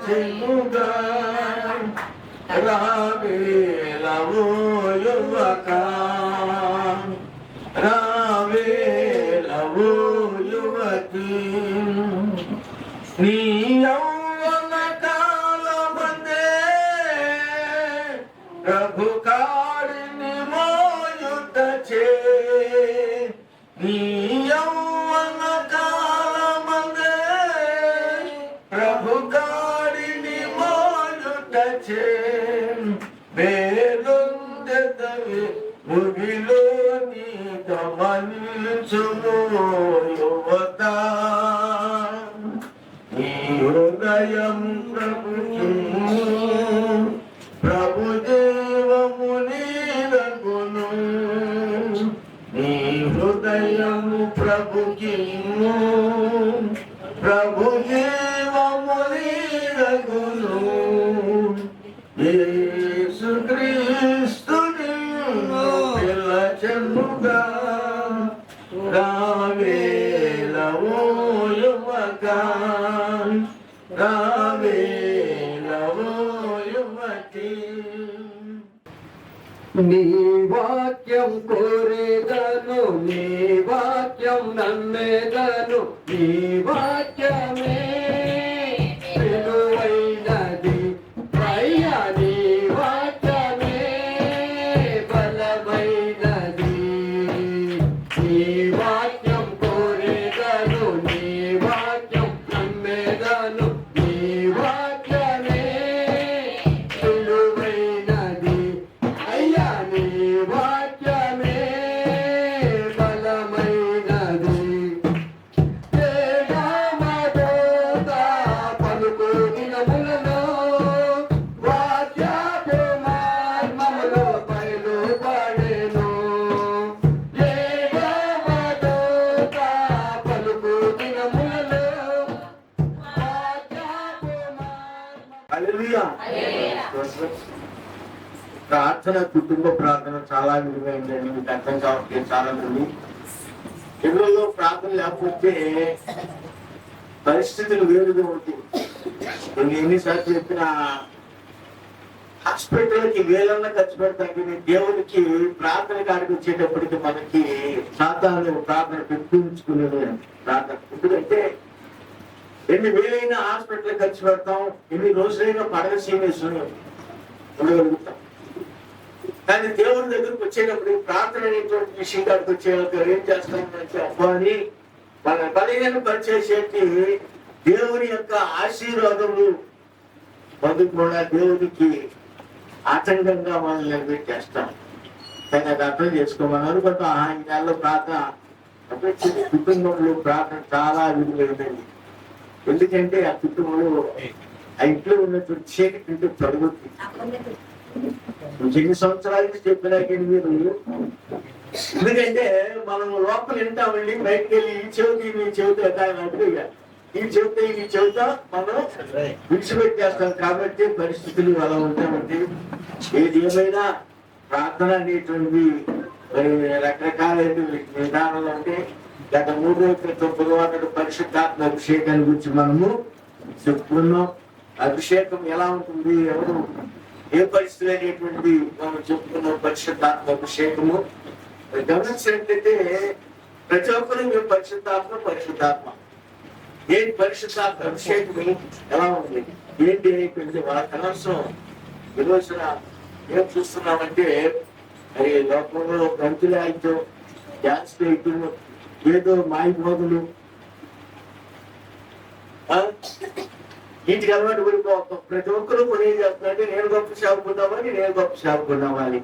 చెముగా రావేలవో యువక రావేలవో యువతి నీ యౌవన కాలమందే ప్రభు కాడిని మోయుటచే నీ యౌవన కాలమందే ప్రభు కాడిని మోయుటచే వేలొందెదవి ముగిలో నీ గమనించుము యువత నీ హృదయం ప్రభు జీవము నీరగును నీ హృదయం ప్రభుకి ప్రభు జీవము నీరగును యేసు క్రీస్తుని పిలచెముగా రావేలవో యువక రావేలవో యువతి నీ వాక్యం కోరేదను నీ వాక్యం నమ్మేదను నీ వాక్యమే విలువైనది అయ్యా నీ వాక్యమే బలమైనది నీ వాక్యం కోరేదను నీ వాక్యం నమ్మేదను నీ వాక్యమే విలువైనది అయ్యా నీ వాక్యమే బలమైనది వేదమదోత పలుకు దినములలో వాక్యపు మర్మములు బయలుపడెను వేదమదోత పలుకు దినములలో వాక్యపు హల్లెలూయా. ప్రార్థన కుటుంబ ప్రార్థన చాలా విలువైందండి. మీకు అర్థం కావట్లేదు చాలా మంది ఎవరిలో ప్రార్థన లేకపోతే పరిస్థితులు వేరుగా ఉంటాయి. నేను ఎన్నిసార్లు చెప్పిన హాస్పిటల్కి వేలన్నా ఖర్చు పెడతాం కానీ దేవునికి ప్రార్థన కాడికి వచ్చేటప్పటికి మనకి సాధారణ ప్రార్థన పెట్టుకుంచుకునేది ప్రార్థన. ఎందుకంటే ఎన్ని వేలైనా హాస్పిటల్ ఖర్చు పెడతాం, ఎన్ని రోజులైనా పడగ సీనియర్స్ని ఉండగలుగుతాం. కానీ దేవుని దగ్గరకు వచ్చేటప్పుడు ప్రార్థన అనేటువంటి విషయం కాడికి వచ్చేవాళ్ళు ఏం చేస్తామంటే అబ్బాని మన బలహీన పరిచేసేటి దేవుని యొక్క ఆశీర్వాదములు పొందకుండా దేవునికి ఆటంకంగా మనల్ని నిలబెట్టేస్తాం. కానీ అది అర్థం చేసుకోమని అనుకుంటాం. ఈ నెలలో ప్రార్థన కుటుంబంలో ప్రార్థన చాలా విలువైనది. ఎందుకంటే ఆ కుటుంబంలో ఆ ఇంట్లో ఉన్నటువంటి చీకటి తొలగుతుంది. ఎన్ని సంవత్సరాల నుంచి చెప్పినా మీరు ఎందుకంటే మనం లోపల వింటామండి, బయటకు వెళ్ళి ఈ చెవితి నీ చెవిత ఈ చెవిత మనం విడిచిపెట్టేస్తాం. కాబట్టి పరిస్థితులు అలా ఉంటామండి. ఏది ఏమైనా ప్రార్థన అనేటువంటి రకరకాలైన విధానాలు ఉంటే గత 3 రోజుల క్రితం బుధవారం పరిశుద్ధాత్మ అభిషేకాన్ని గురించి మనము చెప్పుకున్నాం. అభిషేకం ఎలా ఉంటుంది, ఎవరు ఏ పరిస్థితులు అనేటువంటి మనం చెప్పుకున్నాం. పరిశుద్ధాత్మ అభిషేకము గమనించినట్లయితే ప్రతి ఒక్కరు మేము పరిశుద్ధాత్మ ఏంటి పరిశుద్ధాత్మ అభిషేకం ఎలా ఉంది ఏంటి అనేటువంటి వాళ్ళ కనీసం ఈరోజున ఏం చూస్తున్నామంటే మరి లోకంలో గంతులు ఆయితో డ్యాన్స్ వేయటం ఏదో మాయబోధులు ఇంటికి అలవాటు పడిపోతాం. ప్రతి ఒక్కరూ కూడా ఏం చేస్తున్నారంటే నేను గొప్ప సేవకున్నామని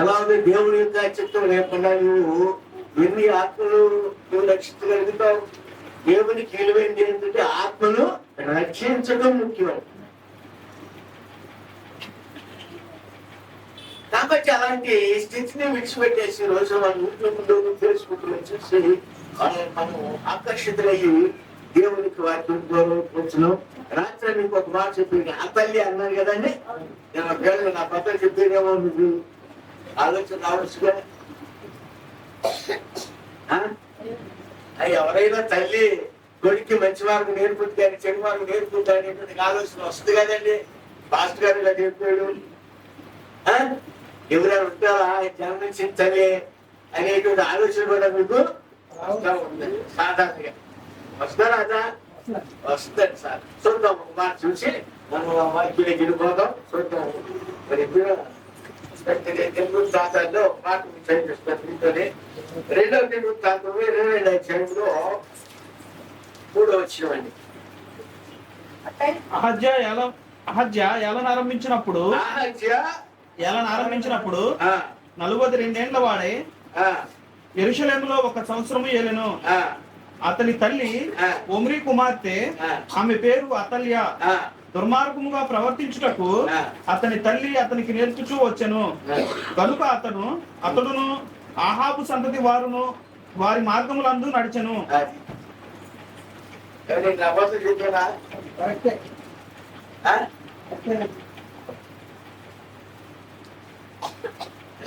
ఎలా ఉంది దేవుని యొక్క చిత్తం లేకుండా నువ్వు ఎన్ని ఆత్మలు నువ్వు రక్షించగలుగుతావు. దేవునికి విలువైంది ఏంటంటే ఆత్మను రక్షించడం ముఖ్యం. కాబట్టి అలాంటి స్థితిని విడిచిపెట్టేసి రోజు మన యూట్యూబ్లో ఫేస్బుక్ లో చూసి మనం ఆకర్షితులయ్యి దేవునికి వాక్యం వచ్చినాం. రాత్రి మీకు ఒక మాట చెప్పింది ఆ తల్లి అన్నారు కదండి. నేను పేరు నా పక్కన చెప్పేదేమో మీకు ఆలోచన రావచ్చుగా. ఎవరైనా తల్లి కొడుక్కి మంచి మార్గం నేర్పుద్ది కానీ చెడు మార్గం నేర్పుద్ది అనేటువంటి ఆలోచన వస్తుంది కదండి. పాస్టర్ గారు ఇలా చెప్పాడు, ఎవరైనా ఉంటారా జన్మించాలి అనేటువంటి ఆలోచన కూడా మీకు ఉంటుంది సాధారణంగా. వస్తారా అదా? వస్తుంది సార్. చూద్దాం, ఒక మాట చూసి మనం వాక్యానికి వెళ్ళిపోదాం. చూద్దాం. మరి ఎప్పుడు తెలుగు ప్రాంతాల్లో ఒక మాట చదివిస్తోనే 2వ దినవృత్తాంతం 22వ అధ్యాయంలో 3వ వచనమండి. అహజ్యా ఏలన ఆరంభించినప్పుడు 42 వాడే యెరూషలేములో 1 సంవత్సరము ఏలెను. అతని తల్లి ఒమ్రీ కుమార్తె, ఆమె పేరు అతల్య. దుర్మార్గముగా ప్రవర్తించుటకు అతని తల్లి అతనికి నేర్పుచూ వచ్చెను. కనుక అతడును ఆహాబు సంతతి వారును వారి మార్గములందు నడిచెను.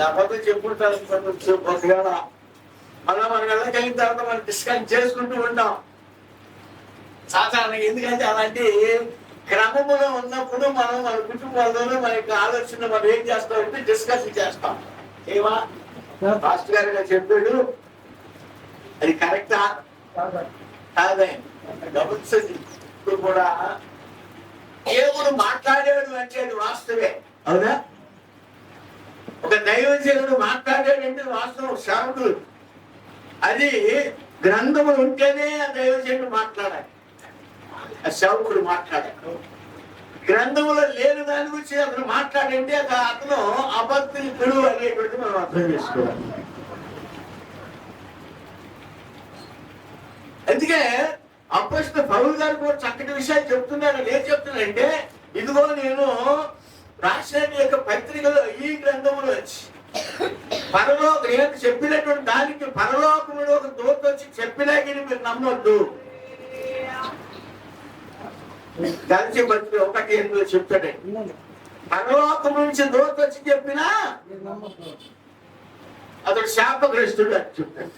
అబద్ధం చెప్పుకుంటారు. ఒకవేళ మళ్ళా మన వెళ్ళగలిగిన తర్వాత మనం డిస్కస్ చేసుకుంటూ ఉంటాం సాధారణంగా. ఎందుకంటే అలాంటి క్రమములో ఉన్నప్పుడు మనం మన కుటుంబాల్లోనూ మన యొక్క ఆలోచన మనం ఏం చేస్తామంటే డిస్కస్ చేస్తాం. ఏమా పాస్టర్ గారు చెప్పాడు, అది కరెక్టా కాదే గమనించండి. ఇప్పుడు కూడా దేవుడు మాట్లాడాడు అంటే అది వాస్తవే, అవునా? ఒక దైవజనుడు మాట్లాడాడంటే వాస్తవం. సేవకులు అది గ్రంథములు ఉంటేనే ఆ దైవజనుడు మాట్లాడాలి, ఆ సేవకుడు మాట్లాడాడు. గ్రంథములో లేని దాని గురించి అతను మాట్లాడంటే అతను అబద్ధికుడు అనేటువంటి మనం అర్థం చేసుకోవాలి. అందుకే అపోస్తలుడు పౌలు గారు కూడా చక్కటి విషయాలు చెప్తున్నారు. ఏం చెప్తున్నాడంటే, ఇదిగో నేను రాసిన యొక్క పత్రికలో ఈ గ్రంథములు వచ్చి నేను చెప్పినటువంటి దానికి పరలోకములో ఒక దూత వచ్చి చెప్పినా కానీ మీరు నమ్మొద్దు. గలిచి పత్రిక 1:8 చెప్తాడండి, పరలోకం నుంచి దూత వచ్చి చెప్పినా అతడు శాపగ్రస్తుడు అని చెప్తాడు.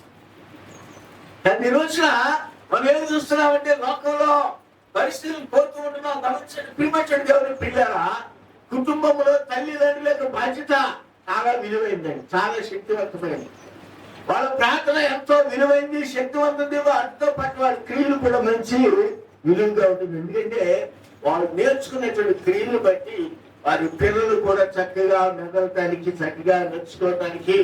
దాన్ని ఈ రోజున మనం ఏం చూస్తున్నామంటే లోకంలో పరిస్థితులు పోతూ ఉంటున్నాం. గమనించండి ప్రియమైన దేవుని పిల్లరా, కుటుంబంలో తల్లిదండ్రుల యొక్క బాధ్యత చాలా విలువైందండి, చాలా శక్తివంతమైంది. వాళ్ళ ప్రార్థన ఎంతో విలువైంది, శక్తివంతుంది. వాటితో పాటు వాళ్ళ క్రియలు కూడా మంచి విలువగా ఉంటుంది. ఎందుకంటే వాళ్ళు నేర్చుకునేటువంటి క్రియలు బట్టి వారి పిల్లలు కూడా చక్కగా మెదలటానికి, చక్కగా నడుచుకోవటానికి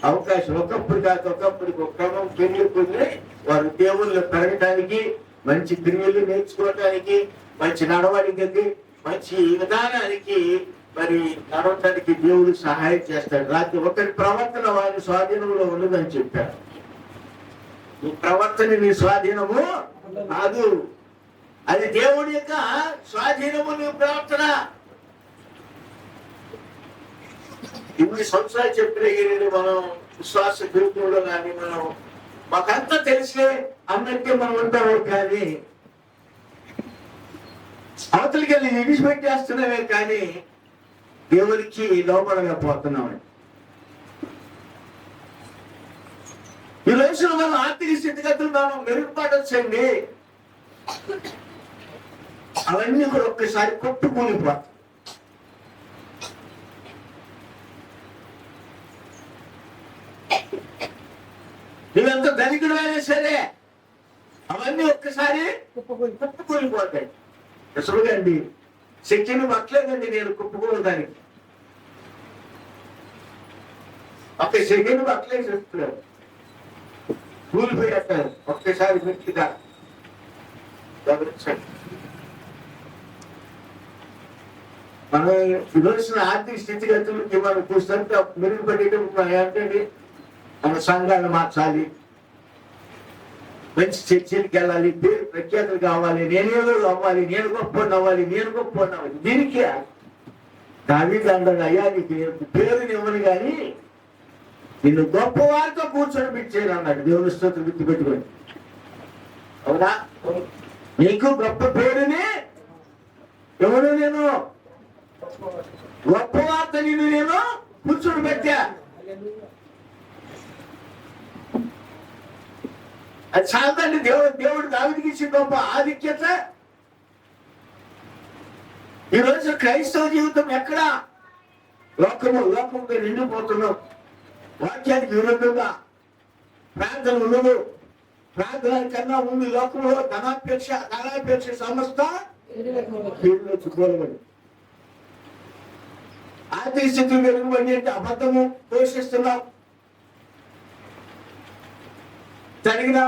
అవకాశం. ఒకప్పుడు కాదు ఒకప్పటికి ఒక క్రమం పెరిగిపోయి వారు దేవుళ్ళు పెరగటానికి, మంచి క్రియలు నేర్చుకోవటానికి, మంచి నడవడికి, మంచి విధానానికి మరి నడవటానికి దేవుడు సహాయం చేస్తాడు. రాత్రి ఒకరి ప్రవర్తన వారి స్వాధీనంలో ఉన్నదని చెప్పాడు. నీ ప్రవర్తన నీ స్వాధీనము కాదు, అది దేవుడి యొక్క స్వాధీనము. నీ ప్రవర్తన 8 సంవత్సరాలు చెప్పిన మనం విశ్వాస గురుకులో కానీ మనం మాకంతా తెలిసే అన్నట్టే మనం ఉంటామే, కానీ అవతలికి వెళ్ళి విడిచిపెట్టేస్తున్నామే, కానీ దేవునికి లోపడలేకపోతున్నామండి. ఈ రోజున మనం ఆర్థిక స్థితిగతులు మనం మెరుగుపడొచ్చండి, అవన్నీ కూడా ఒక్కసారి కొట్టుకునిపోతాయి. నువ్వెంత ధనికుడు అయినా సరే అవన్నీ ఒక్కసారి కుప్పకూలిపోతాయి. అసలుగా అండి శక్తిని పట్టలేదండి నేను కుప్పకూలదానికి. ఒక సెకండ్ పట్టలేదు చెప్తున్నాడు, కూలిపోయేస్తారు ఒక్కసారి గట్టిగా. గమనించండి, మనం ఈరోజున ఆర్థిక స్థితిగతులకి మనం చూస్తుంటే మెరుగుపడేటప్పుడు మనం ఏంటండి, మన సంఘాలు మార్చాలి, మంచి చర్చలకు వెళ్ళాలి, పేరు ప్రఖ్యాతులు కావాలి, నేనేదో అవ్వాలి, నేను గొప్ప అవ్వాలి, నేను గొప్ప అవ్వాలి. దీనికి దావీదు అన్నాడు, అయ్యా నీకు పేరుని ఇవ్వను కానీ నిన్ను గొప్ప వారితో కూర్చొని పెట్టేయాలి అన్నాడు. దేవుని స్తోత్రం గుర్తుపెట్టుకోండి, అవునా? నీకు గొప్ప పేరుని ఎవరు, నేను గొప్ప వార్త నిన్ను నేను కూర్చొని పెట్టా. అది చాలండి. దేవుడు దావీదుకి ఇచ్చిన గొప్ప ఆధిక్యత. ఈరోజు క్రైస్తవ జీవితం ఎక్కడ? లోకంగా నిండిపోతున్నాం. వాక్యానికి విరుద్ధంగా ప్రార్థన ఉండదు. ప్రార్థన కన్నా ముందు లోకంలో ధనాపేక్ష సమస్త కోలబడి ఆర్థిక స్థితి వెలుగుబడి అంటే అబద్ధము పోషిస్తున్నాం. తరిగిన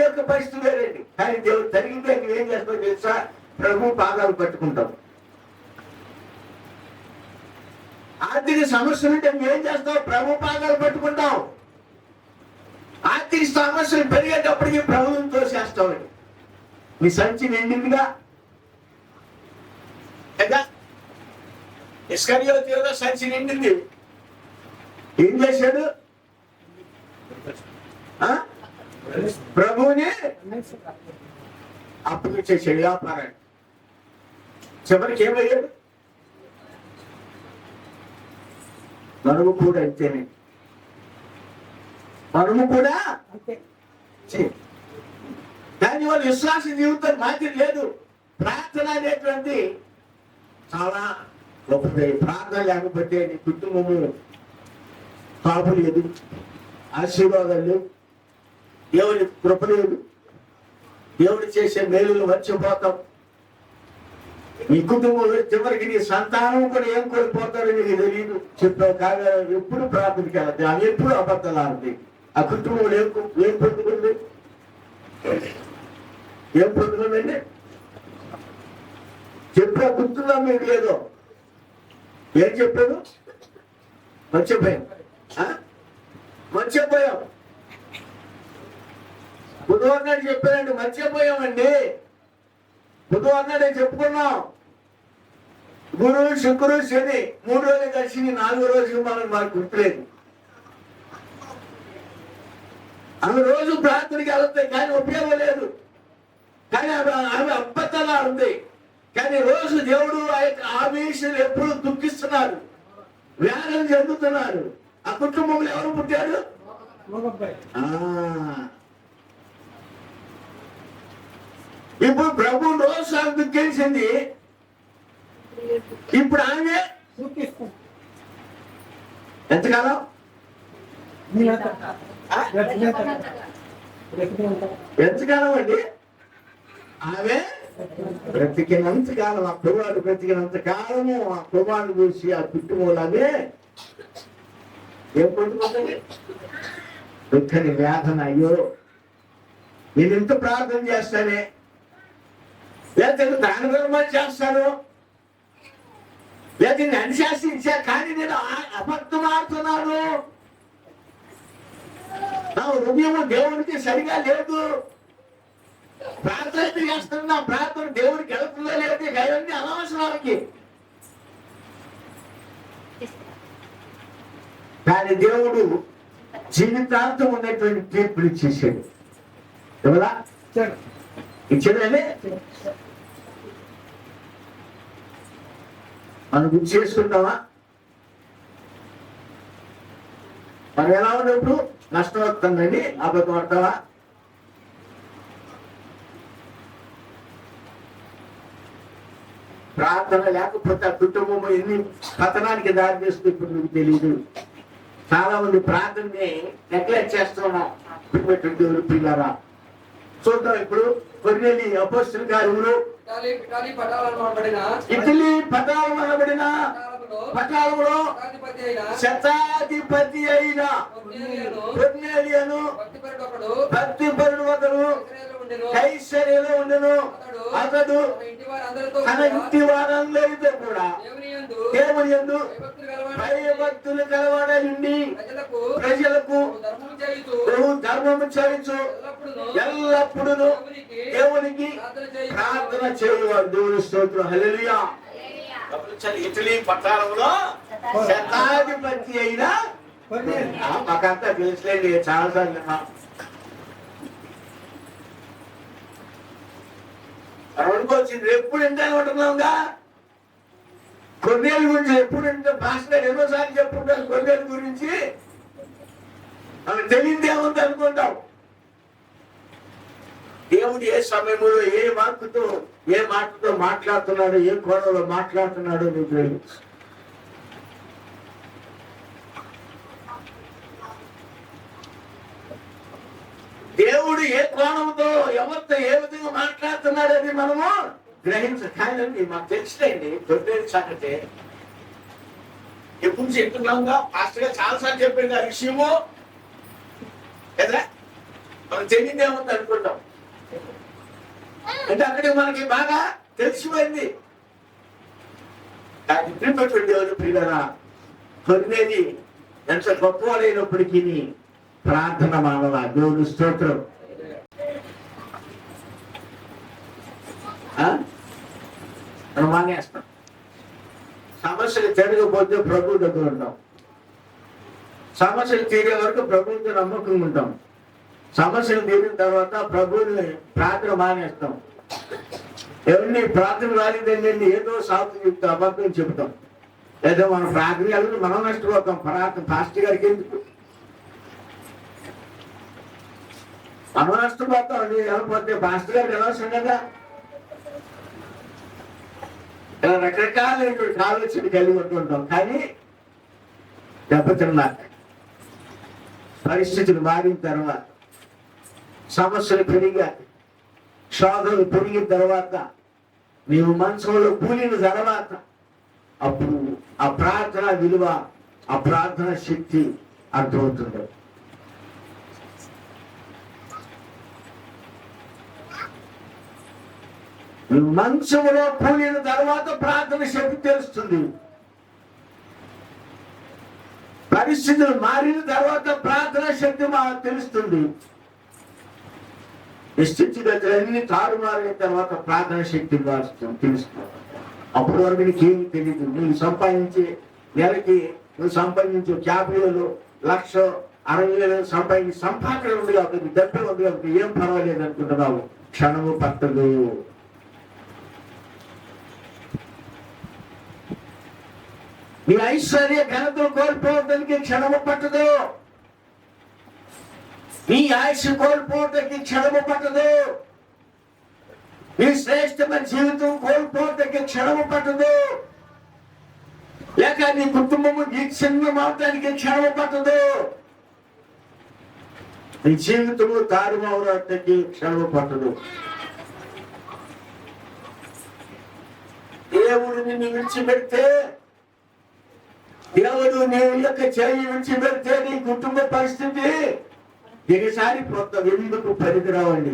యొక్క పరిస్థితి వేరండి. కానీ దేవుడు తరిగితే ఏం చేస్తావు తెలుసా? ప్రభు పాదాలు పట్టుకుంటాం. ఆర్థిక సమస్యలు ఉంటే ఏం చేస్తావు? ప్రభు పాదాలు పట్టుకుంటాం. ఆర్థిక సమస్యలు పెరిగేటప్పటికి ప్రభుత్వం తోసేస్తామండి. నీ సంచి నిండిందిగా. ఇస్కరియోతు సంచి నిండింది. ఏం చేశాడు? ప్రభువుని అప్పగించేసాడు వ్యాపారాన్ని. చివరికి ఏమయ్యాడు? మనము కూడా అంతేనే. మనము కూడా దాని వల్ల విశ్వాస జీవితం మాదిరి లేదు. ప్రార్థన అనేటువంటి చాలా గొప్పది. ప్రార్థన లేకపోతే నీ కుటుంబము కాపు లేదు, ఆశీర్వాదాలు లేవు, దేవుని కృప లేదు, దేవుడు చేసే మేలులు మర్చిపోతాం. నీ కుటుంబంలో చివరికి నీ సంతానం కూడా ఏం కోల్పోతారో నీకు తెలియదు. చెప్పావు కాగా ఎప్పుడు ప్రార్థనకి వెళ్తాయి, అవి ఎప్పుడు అబద్ధాలు ఆడతాయి. ఆ కుటుంబంలో ఏం పొందుకుంది? ఏం పొందుకుందండి? చెప్పా గుర్తుందా మీకు? లేదో ఏం చెప్పాను? మర్చిపోయాం. బుధవారం నాడు చెప్పానండి, మర్చిపోయామండి. బుధవారం నాడే చెప్పుకున్నాం. గురు, శుక్రు, శని 3 రోజులు కలిసి 4వ రోజు మనకు గుర్తులేదు. అవి రోజు ప్రార్థనకి వెళ్తాయి కానీ ఉపయోగం లేదు. కానీ అవి అబద్ధాలు ఆడుతాయి. కానీ రోజు దేవుడు ఆ యొక్క ఆవేశాలు ఎప్పుడు దుఃఖిస్తున్నారు, వేదన చెందుతున్నారు. ఆ కుటుంబంలో ఎవరు పుట్టాడు? ఇప్పుడు ప్రభు రోజు ఆమె దుఃఖించింది. ఇప్పుడు ఆమె ఎంతకాలం? ఎంతకాలం అండి? ఆమె బ్రతికినంత కాలం, ఆ కుమారుడు బ్రతికినంత కాలము ఆ కుమారుడు చూసి ఆ కుటుంబంలాగే ఏం పొందుకుంటుంది? దుఃఖని వేదన. అయ్యో నేను ఎంత ప్రార్థన చేస్తానే, లేకపోతే దాన ధర్మాలు చేస్తాను, లేకపోతే నేను అనుశాసించా కానీ నేను అబద్ధం ఆడుతున్నాను, నా హృదయం దేవుడికి సరిగా లేదు, ప్రార్థన చేస్తున్నా ప్రార్థన దేవుడికి వెళ్తుందో లేదు, అవన్నీ అనవసరానికి. కానీ దేవుడు జీవితాంతం ఉన్నటువంటి తీర్పులు ఇచ్చేసాడు. ఎవరా ఇచ్చాడండి? మనం గుర్తు చేసుకుంటామా? మనం ఎలా ఉన్నప్పుడు నష్టం వస్తుందండి, అబద్ధం పడతావా? ప్రార్థన లేకపోతే ఆ కుటుంబం ఎన్ని పతనానికి దారి చేస్తూ ఇప్పుడు మీకు తెలియదు. చాలా మంది ప్రార్థనని నెగ్లెక్ట్ చేస్తున్నాం. పిల్లరా చూద్దాం. ఇప్పుడు కొన్నేళ్ళు అపోస్తలుల కార్యములు ఇటలీ పటాలమనబడిన పటాలంలో శతాధిపతి అయిన కొర్నేలియను భక్తిపరుడు ఒకడు కైసరియలో ఉండెను. అతడు తన ఇంటి వారందరితో కూడా దేవుని యందు భయభక్తులు కలవాడని ప్రజలకు ధర్మము చేయించు ఎల్లప్పుడూ దేవునికి ప్రార్థన చేయువాడు. దేవుని స్తోత్రం. హల్లెలూయా. ఇటలీ పట్టణంలో శతాధిపతి అయిన మాకంతా తెలుసులేండి, చాలా సార్లు అనుకోవచ్చింది. ఎప్పుడు ఎంతైనా ఉంటున్నాంగా కొన్నేళ్ళ గురించి ఎప్పుడు అంటే భాషలో ఎన్నోసార్లు చెప్పుకుంటాను. కొన్నేళ్ళ గురించి మనకు తెలియదు ఏముంది అనుకుంటాం. దేవుడు ఏ సమయంలో ఏ వాక్కుతో ఏ మాటతో మాట్లాడుతున్నాడో ఏ కోణంలో మాట్లాడుతున్నాడో నీకు తెలుసు. దేవుడు ఏ కోణంతో ఎవరితో ఏ విధంగా మాట్లాడుతున్నాడని మనము గ్రహించాలండి. మాకు తెలిసినండి దొరికేది సంగతి ఎప్పుడు చెప్తున్నాంగా ఫాస్ట్ గా చాలాసార్లు చెప్పింది ఆ విషయము కదా. మనం తెలియదేముంది అనుకుంటాం అంటే అక్కడికి మనకి బాగా తెలిసిపోయింది. కానీ ప్రిపేర్ దేవుడు ప్రియులరా కొన్నేది ఎంత గొప్పవాడైనప్పటికీ ప్రార్థన మానవ దేవుడు స్తోత్రం. మనం మానేస్తాం. సమస్యలు తిరగకపోతే ప్రభు దగ్గర ఉంటాం. సమస్యలు తీరే వరకు ప్రభుత్వ నమ్మకంగా ఉంటాం. సమస్యలు తీరిన తర్వాత ప్రభువుని ప్రార్థన మానేస్తాం. ఎవరిని ప్రార్థన రాలేదండి ఏదో సాగు చెప్తాం, అబద్ధం చెప్తాం. లేదా మన ప్రార్థన మనం నష్టపోతాం. ప్రార్థన పాస్టర్ గారికి ఎందుకు మనం నష్టపోతాం అండి. వెళ్ళకపోతే పాస్టర్ గారికి అనవసరం కదా. ఇలా రకరకాలైనటువంటి ఆలోచన కలిగి ఉంటుంటాం. కానీ దెబ్బతిన్నా పరిస్థితులు మారిన తర్వాత, సమస్యలు పెరిగాయి, శోధనలు పెరిగిన తర్వాత, నీవు మనసులో కూలిన తర్వాత అప్పుడు ఆ ప్రార్థన విలువ, ఆ ప్రార్థన శక్తి అర్థమవుతుంది. మనసులో కూలిన తర్వాత ప్రార్థన శక్తి తెలుస్తుంది. పరిస్థితులు మారిన తర్వాత ప్రార్థన శక్తి మాకు తెలుస్తుంది. స్థితిగతులన్నీ తారుమారిన తర్వాత ప్రార్థన శక్తి తెలుస్తుంది. అప్పటి వరకు నీకేమి తెలియదు. నువ్వు సంపాదించే నెలకి నువ్వు సంపాదించే 50,000 1,60,000 సంపాదించి సంపాదన ఉంది కాబట్టి, డబ్బే ఉంది కాబట్టి ఏం పర్వాలేదు అనుకుంటున్నావు. క్షణము పట్టదు. నీ ఐశ్వర్య ఘనతను కోల్పోవడానికి క్షణము పట్టదు. నీ ఆయుష్ కోల్పోవడానికి క్షణము పట్టదు. నీ శ్రేష్టమైన జీవితం కోల్పోవడానికి క్షణము పట్టదు. లేక నీ కుటుంబము విచ్ఛిన్నం అవటానికి క్షణము పట్టదు. నీ జీవితము తారుమారటానికి క్షణము పట్టదు. దేవుడు నిన్ను విడిచిపెడితే, దేవుడు నీ యొక్క చేయి విడిచిపెడితే నీ కుటుంబ పరిస్థితి దిగసారి పోతాం. ఎందుకు పనికిరావండి.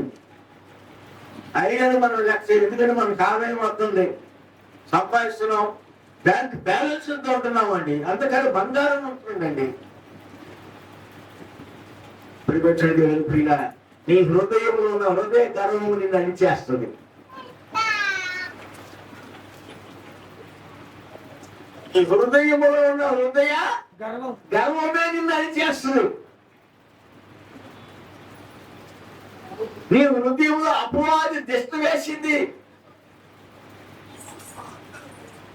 అయినా మనం లెక్క, ఎందుకంటే మనకు ఆదాయం వస్తుంది, సంపాదిస్తున్నాం, బ్యాంక్ బ్యాలెన్స్ తో ఉంటున్నామండి. అంతకాని బంగారం ఉంటుందండి. ప్రియపక్షుడి ప్రియ, నీ హృదయంలో ఉన్న హృదయ గర్వము నిన్ను అణిచేస్తుంది. ఈ హృదయంలో ఉన్న హృదయ గర్వమే నిన్ను అణిచేస్తుంది. నీ హృదయంలో అపవాది దిష్టి వేసింది.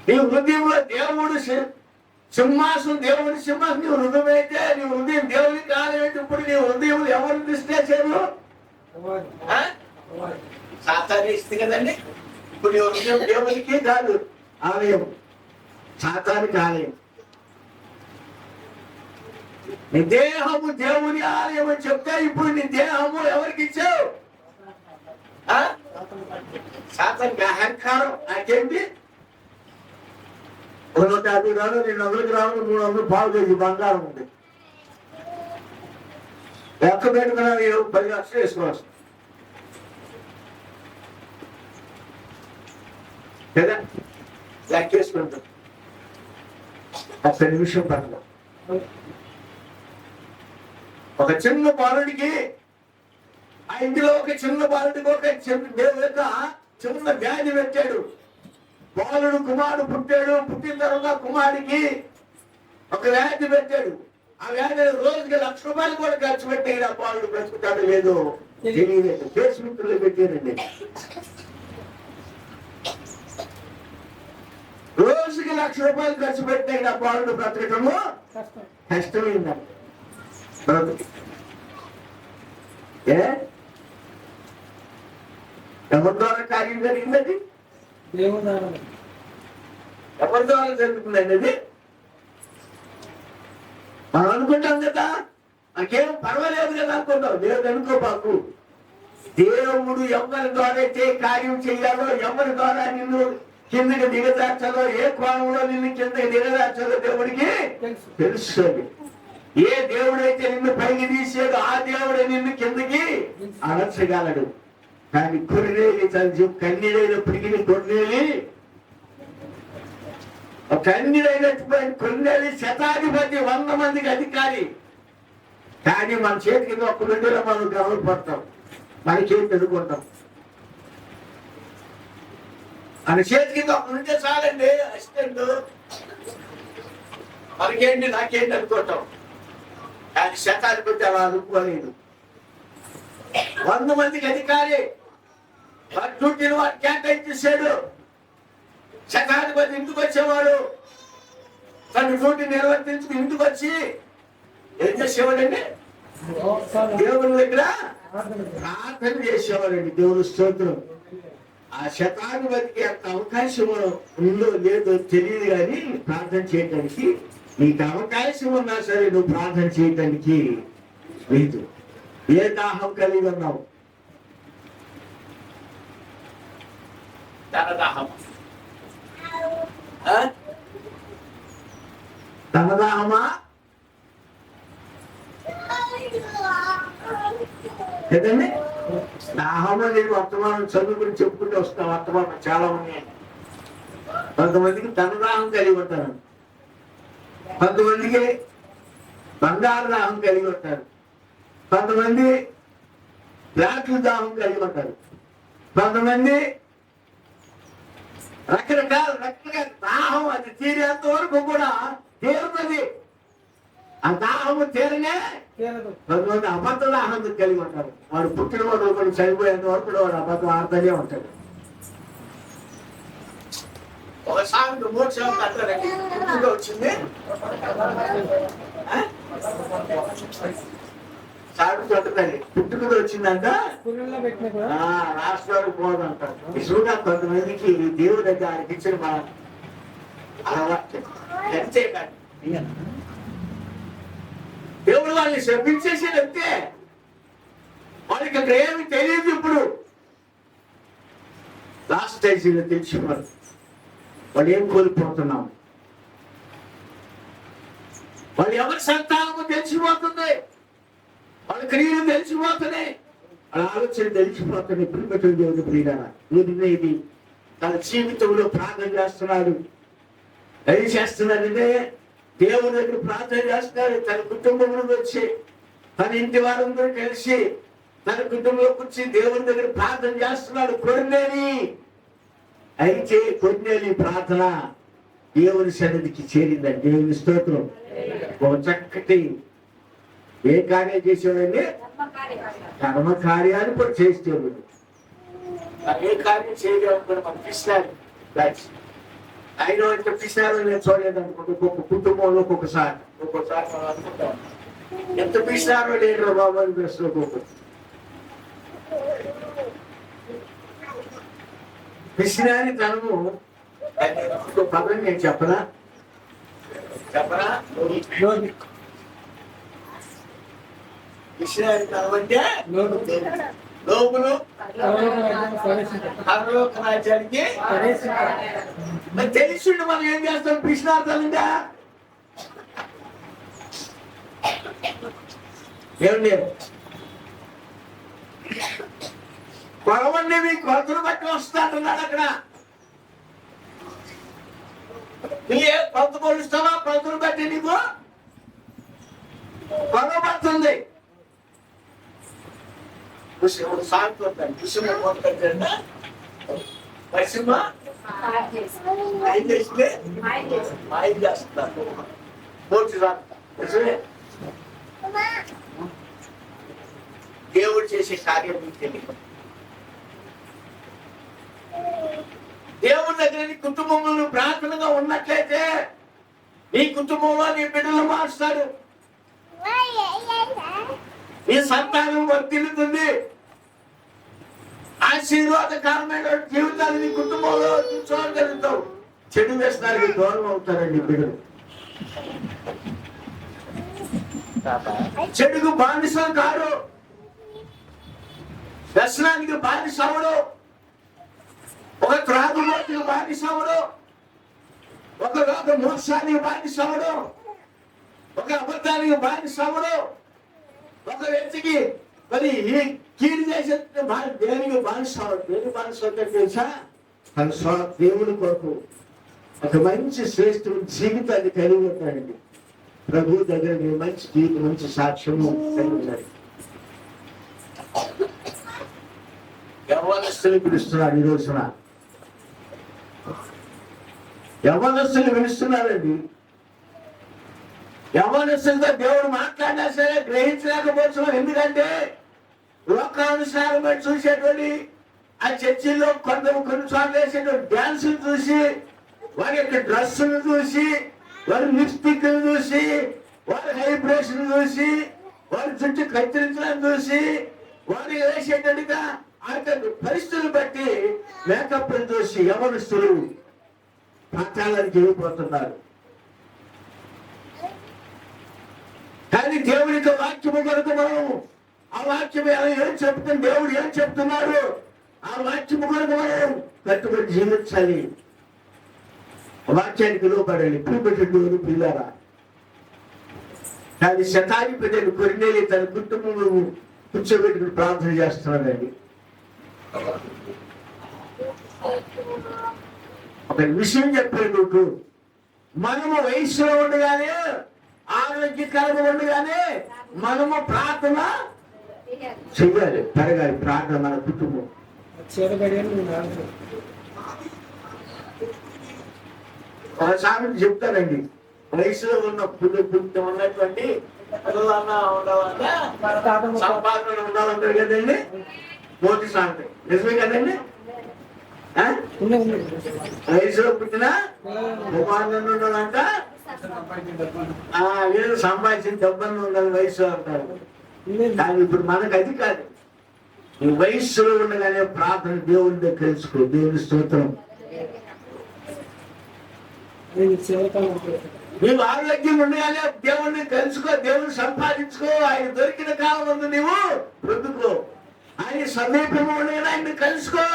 నీ హృదయంలో దేవుడు సింహాసనం, దేవుడి సింహాసనం నీ హృదయం అయితే, నీ హృదయం దేవుడికి కాలేంటి. ఇప్పుడు నీ హృదయంలో ఎవరు దిష్టి వేశారు? సాతాను ఇస్తుంది కదండి. ఇప్పుడు నీ హృదయం దేవుడికి కాదు ఆలయం, సాతానికి ఆలయం. నీ దేహము దేవుని ఆలయం అని చెప్తే, ఇప్పుడు నీ దేహము ఎవరికి ఇచ్చావు? సాతానికి అహంకారం. నాకేంటి 150 గ్రాములు, 200 గ్రాములు, 300 పావు కేజీ బంగారం ఉంది. లెక్క పెట్టుకున్నా 10 లక్షలు వేసుకోవచ్చు కదా. లెక్క వేసుకుంటాం. ఒక్క నిమిషం పట్ల ఒక చిన్న బాలుడికి, ఆ ఇంటిలో ఒక చిన్న బాలుడికి ఒక చిన్న వ్యాధి పెట్టాడు. బాలుడు కుమారుడు పుట్టాడు. పుట్టిన తర్వాత కుమారుడికి ఒక వ్యాధి పెట్టాడు. ఆ వ్యాధి రోజుకి ₹1,00,000 కూడా ఖర్చు పెట్టాడు. ఆ బాలుడు బ్రతుకుతాడు లేదో తెలియలేదు. ఫేస్బుక్ లో పెట్టారండి. రోజుకి ₹1,00,000 ఖర్చు పెట్టాడు. ఆ బాలుడు బ్రతకటము కష్టమైందండి. ఎవరి ద్వారా కార్యం జరిగింది? దేవుని ఎవరి ద్వారా జరుగుతుందండి అది? మనం అనుకుంటాం కదా, నాకేం పర్వాలేదు కదా అనుకుంటాం. దేవుడు అనుకోబాకు. దేవుడు ఎవరి ద్వారా అయితే కార్యం చెయ్యాలో, ఎవరి ద్వారా నిన్ను కిందకి దిగదార్చాలో, ఏ కోణంలో నిన్ను కిందకి దిగదార్చాలో దేవుడికి తెలుసు. ఏ దేవుడైతే నిన్ను పైకి తీసాడో ఆ దేవుడే నిన్ను కిందకి అణచగలడు. కానీ కొన్నేలి కన్నీడైనప్పటికీ కన్నీడైనటువంటి కొన్నేలి శతాధిపతి 100 మందికి అధికారి. కానీ మన చేతి కింద ఒక్క బిడ్డలో మనం గర్వపడతాం, మనకేం తెలుగుంటాం. మన చేతి కింద ఒక్క ఉంటే చాలండి అసిస్టెంట్, మనకేంటి నాకేంటి అనుకుంటాం. కానీ శతాధిపతి అలా అనుకోలేదు. 100 మందికి అధికారి, వారి డ్యూటీని వారు కేటాయించేశాడు. శతాధిపతి ఇంటికి వచ్చేవాడు, తన డ్యూటీ నిర్వర్తించుకుని ఇంటికి వచ్చి ఏం చేసేవాడండి? దేవుని దగ్గర ప్రార్థన చేసేవాడండి. దేవుని స్తోత్రం. ఆ శతాధిపతికి అంత అవకాశం ఉందో లేదో తెలియదు, కానీ ప్రార్థన చేయడానికి నీకు అవకాశం ఉన్నా సరే నువ్వు ప్రార్థన చేయడానికి లేదు. ఏ దాహం కలిగి ఉన్నావు? తన దాహం, తన దాహమా? కదండి. దాహం అనేది వర్తమానం చదువుకుని చెప్పుకుంటూ వస్తాం. వర్తమానం చాలా ఉన్నాయి. కొంతమందికి తన దాహం కలిగి ఉంటారు, కొంతమందికి బంగారు దాహం కలిగి ఉంటారు, కొంతమంది రాట్లు దాహం కలిగి ఉంటారు, కొంతమంది రకరకాల దాహం. అది తీరేంత వరకు కూడా తీరుతుంది. ఆ దాహము తీరనే. కొంతమంది అబద్ధ దాహం కలిగి ఉంటారు. వాడు పుట్టిన వాడు కూడా చనిపోయేంత వరకు కూడా వాడు అబద్ధం ఆడుతూనే ఉంటాడు. ఒక సాగు 3 సాగులు అంటారండి. పుట్టుక వచ్చింది, సాగు చదువుతాండి. పుట్టుక వచ్చిందంట రాష్ట్రాలు పోదంటారు. నిజంగా కొంతమందికి దేవుడి దగ్గర ఇచ్చిన మా అలవాటు అంతే. కానీ దేవుడు వాళ్ళని శపించేసేది అంతే. వాళ్ళకి అక్కడ ఏమి తెలియదు. ఇప్పుడు లాస్ట్ స్టేజీలో తెలిసిపోరు వాళ్ళు ఏం కోల్పోతున్నాం. వాళ్ళు ఎవరి సంతానము తెలిసిపోతుంది, వాళ్ళ క్రియలు తెలిసిపోతున్నాయి, వాళ్ళ ఆలోచన తెలిసిపోతున్నాయి. ప్రియమైన దేవుని ప్రియులారా, ఇది తన జీవితంలో ప్రార్థన చేస్తున్నాడు. ఏం చేస్తున్నాడంటే దేవుని దగ్గర ప్రార్థన చేస్తున్నాడు. తన కుటుంబంలో వచ్చి, తన ఇంటి వారందరూ కలిసి తన కుటుంబంలోకి వచ్చి దేవుని దగ్గర ప్రార్థన చేస్తున్నాడు. కొన్నేలి అయితే కొన్నేలి ప్రార్థన దేవుని సన్నిధికి చేరిందండి. దేవుని స్తోత్రం. ఒక చక్కటి ఏ కార్యం చేసేవాడండి? కర్మ కార్యాన్ని కూడా చేసేవాడు. ఏ కార్యం చేయడం కూడా మనం పిస్తారు. ఆయన ఎంత పిసారో నేను చూడలేదు అనుకుంటే ఒక్కొక్క కుటుంబంలో ఒక్కొక్కసారి మనం అనుకుంటాం ఎంత పిసారో లేడు బాబు అని ప్రశ్న. పిసినారి తనము పదం నేను చెప్పరా పిసినారి తనం అంటే లోపులు పరలోక రాజ్యానికి మరి తెలిసిండు. మనం ఏం చేస్తాం? పిసినార్థాలంటే ఏమండి, కొలవండి, మీ కొలతలు బట్టి వస్తాడన్నాడు. అక్కడ నీ ఏ కొలత కొలుస్తావా కొలతలు బట్టి నీకు కొలవబడుతుంది. సాగుతుంటాను కుసుమ పోతుంటే పశ్చిమ ఆయన చేస్తే ఆయన చేస్తున్నాను పోటీ రాష్ట్ర దేవుడు చేసే కార్యం మీకు తెలియదు. దేవుడి దగ్గర నీ కుటుంబంలో ప్రార్థనగా ఉన్నట్లయితే నీ కుటుంబంలో నీ బిడ్డలు మారుస్తాడు. నీ సంతానం వర్తిల్లుతుంది. ఆ ఆశీర్వాదకరమైన జీవితాన్ని నీ కుటుంబంలో చూడగలుగుతావు. చెడు వ్యసనానికి దూరం అవుతారండి బిడ్డలు. చెడుకు బానిసం కాడు, వ్యసనానికి బానిస అవడు, ఒక త్రాగుబోతుకు బానిస అవడు, ఒక మోసానికి బానిస అవడు, ఒక అబద్ధానికి బానిస అవడు, ఒక వ్యక్తికి మరి కీడు చేసే దేనికి బానిస అవడు. దేనికి బానిస అవుతాడు తెలుసా? తన దేవుని కొరకు ఒక మంచి శ్రేష్ఠ జీవితాన్ని కలిగి ఉంటాడండి. ప్రభు దగ్గర మంచి జీవితం, మంచి సాక్ష్యము కలిగి ఉన్నాడు. యవ్వనస్తులు పిలుస్తున్నాడు ఈ రోజున. యవ్వనస్తులు పిలుస్తున్నారండి. యవ్వనస్తులతో దేవుడు మాట్లాడినా సరే గ్రహించలేకపోతున్నాం. ఎందుకంటే లోకానుసారం చూసేటువంటి ఆ చర్చిల్లో కొన్నిసార్లు వేసేటువంటి డ్యాన్సులు చూసి, వారి యొక్క డ్రెస్సులు చూసి, వారి లిప్స్టిక్ చూసి, వారి హైబ్రేషన్ చూసి, వారి చుట్టూ కత్తిరించడం చూసి, వారి వేసేటట్టుగా ఆ పరిస్థితులు బట్టి మేకప్ చూసి యవనస్తులు పాఠాలకు వెళ్ళిపోతున్నారు. కానీ దేవునికి వాక్యము కొరకు మనం ఆ వాక్యం ఏం చెప్తుంది, దేవుడు ఏం చెప్తున్నాడు, ఆ వాక్యము కొరకు మనం కట్టుబడి జీవించాలి. వాక్యానికి లోపడాలి. ప్రియపెట్టు పిల్లారా, కానీ శతాధిపతి కొరినేలి తన కుటుంబంలో కూర్చోబెట్టుకుని ప్రార్థన చేస్తున్నాడండి. ఒక విషయం చెప్పాడు నీకు, మనము వయసులో ఉండగానే, ఆరోగ్యకరంగా ఉండగానే మనము ప్రార్థన చెయ్యాలి, పెరగాలి ప్రార్థన మన కుటుంబం. ఒకసారి చెప్తానండి, వయసులో ఉన్న ఉన్నటువంటి పిల్లలన్నా ఉండాలన్నా సంపాదన ఉండాలంటారు కదండి, మోటి సాంగ్ నిజమే కదండి. వయసులో పుట్టిన కుమారులను ఉండాలంట, వీళ్ళు సంపాదించిన డబ్బులను ఉండాలి వయసులో అంటారు. కానీ ఇప్పుడు మనకు అది కాదు. ఈ వయస్సులో ఉండగానే ప్రార్థన దేవుని దగ్గర తెలుసుకో. దేవుని స్తోత్రం. నీవు ఆరోగ్యం ఉండగానే దేవుణ్ణి తెలుసుకో, దేవుని సంపాదించుకో. ఆయన దొరికిన కాలం ఉంది నీవు పొందుకో. ఆయన సమీపంలో ఉండగానే ఆయన కలుసుకో.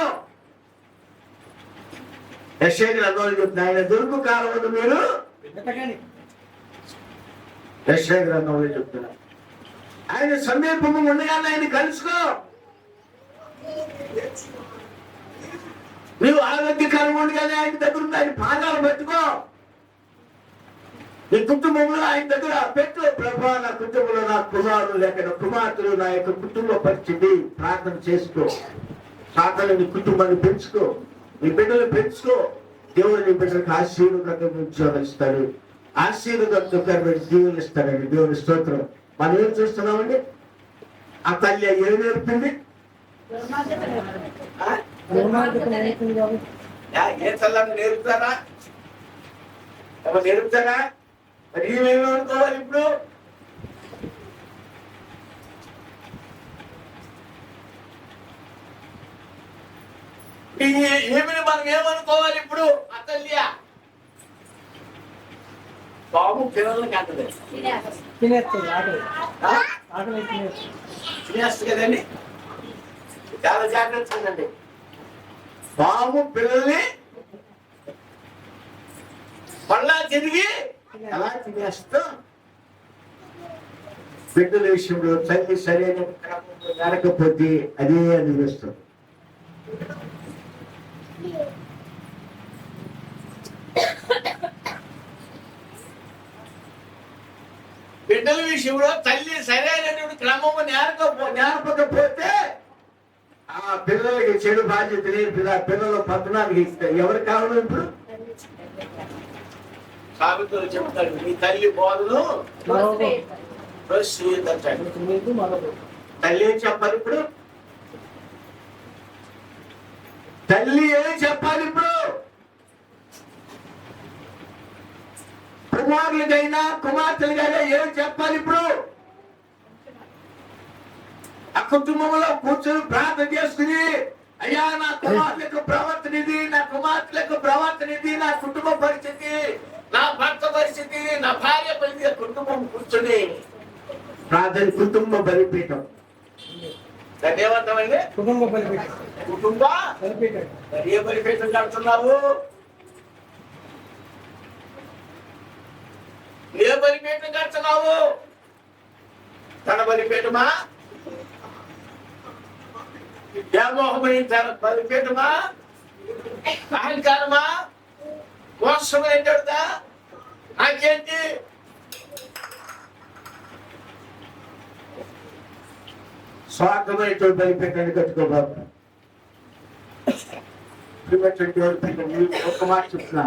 యెషయా గ్రంథంలో చెప్తుంది, ఆయన దొరుకు కాలం ఉంది మీరు. యెషయా గ్రంథంలో చెప్తున్నా, ఆయన సమీపంలో ఉండగానే ఆయన కలుసుకో. నీవు ఆరోగ్యకరం ఉండగానే ఆయన దగ్గర ఉంది, ఆయన పాదాలు పెట్టుకో. నీ కుటుంబంలో ఆయన దగ్గర పెట్టు. ప్రభా, నా కుటుంబంలో నా కుమారులు లేక నా కుమార్తెలు, నా యొక్క కుటుంబ పరిస్థితి ప్రార్థన చేసుకో. సాతాను నీ కుటుంబాన్ని పెంచుకో, నీ బిడ్డలు పెంచుకో. దేవుడు నీ బిడ్డలకు ఆశీర్వాదంగా ఉద్యోగాలు ఇస్తాడు, ఆశీర్వాదంగా జీవులు ఇస్తాడండి. దేవుని స్తోత్రం. మనం ఏం చూస్తున్నామండి? ఆ తల్లి ఏం నేర్పింది? ఏ తల్లని నేర్పుతారా? ఎవరు నేర్పుతారా? మరి ఏమేమి అనుకోవాలి ఇప్పుడు? ఏమిని మనం ఏమనుకోవాలి ఇప్పుడు? అతల్యా బాబు పిల్లలకి అంటది తినేస్తుంది కదండి. చాలా జాగ్రత్త ఉందండి. బాబు పిల్లల్ని మళ్ళా తిరిగి ఎలా తినేస్తాం? బిడ్డల విషయంలో తల్లి సరైన క్రమంలో నడకపోతే అదే అనిపిస్తుంది. బిడ్డల విషయంలో తల్లి సరైనటువంటి క్రమము నేర్పకపోతే ఆ పిల్లలకి చెడు బాధ్యత లేదు. పిల్లల పట్టణానికి ఎవరు కావాలి? ఇప్పుడు సాగుతులు చెప్తాడు, మీ తల్లి బోధను తల్లి ఏం చెప్పాలి ఇప్పుడు? తల్లి ఏం చెప్పాలి ఇప్పుడు? కుమారులకైనా కుమార్తెలకైనా ఏం చెప్పాలి ఇప్పుడు? ఆ కుటుంబంలో కూర్చొని ప్రార్థన చేసుకుని అయ్యా నా కుమార్తెకు ప్రవర్తన ఇది, నా కుమార్తెలకు ప్రవర్తన ఇది, నా కుటుంబ పరిస్థితి, నా భర్త పరిస్థితి, నా భార్య పరిస్థితి, కుటుంబం కూర్చొని ప్రార్థన కుటుంబ బలిపీఠం. దాన్ని ఏమంటామండి? కుటుంబ బలిపీఠం. కుటుంబ బలిపీఠం. మరి ఏ బలిపీఠం కడుతున్నావు? ఏ బలిపీఠం కడుతున్నావు? తన బలిపీఠమా? వ్యామోహమైన తన బలిపీఠమా? అహంకారమా? మోసమైనదా? నాకేంటి? స్వార్థమైన బలిపీఠాన్ని కట్టుకోబాబు. ఒక్క మాట చెప్తున్నా,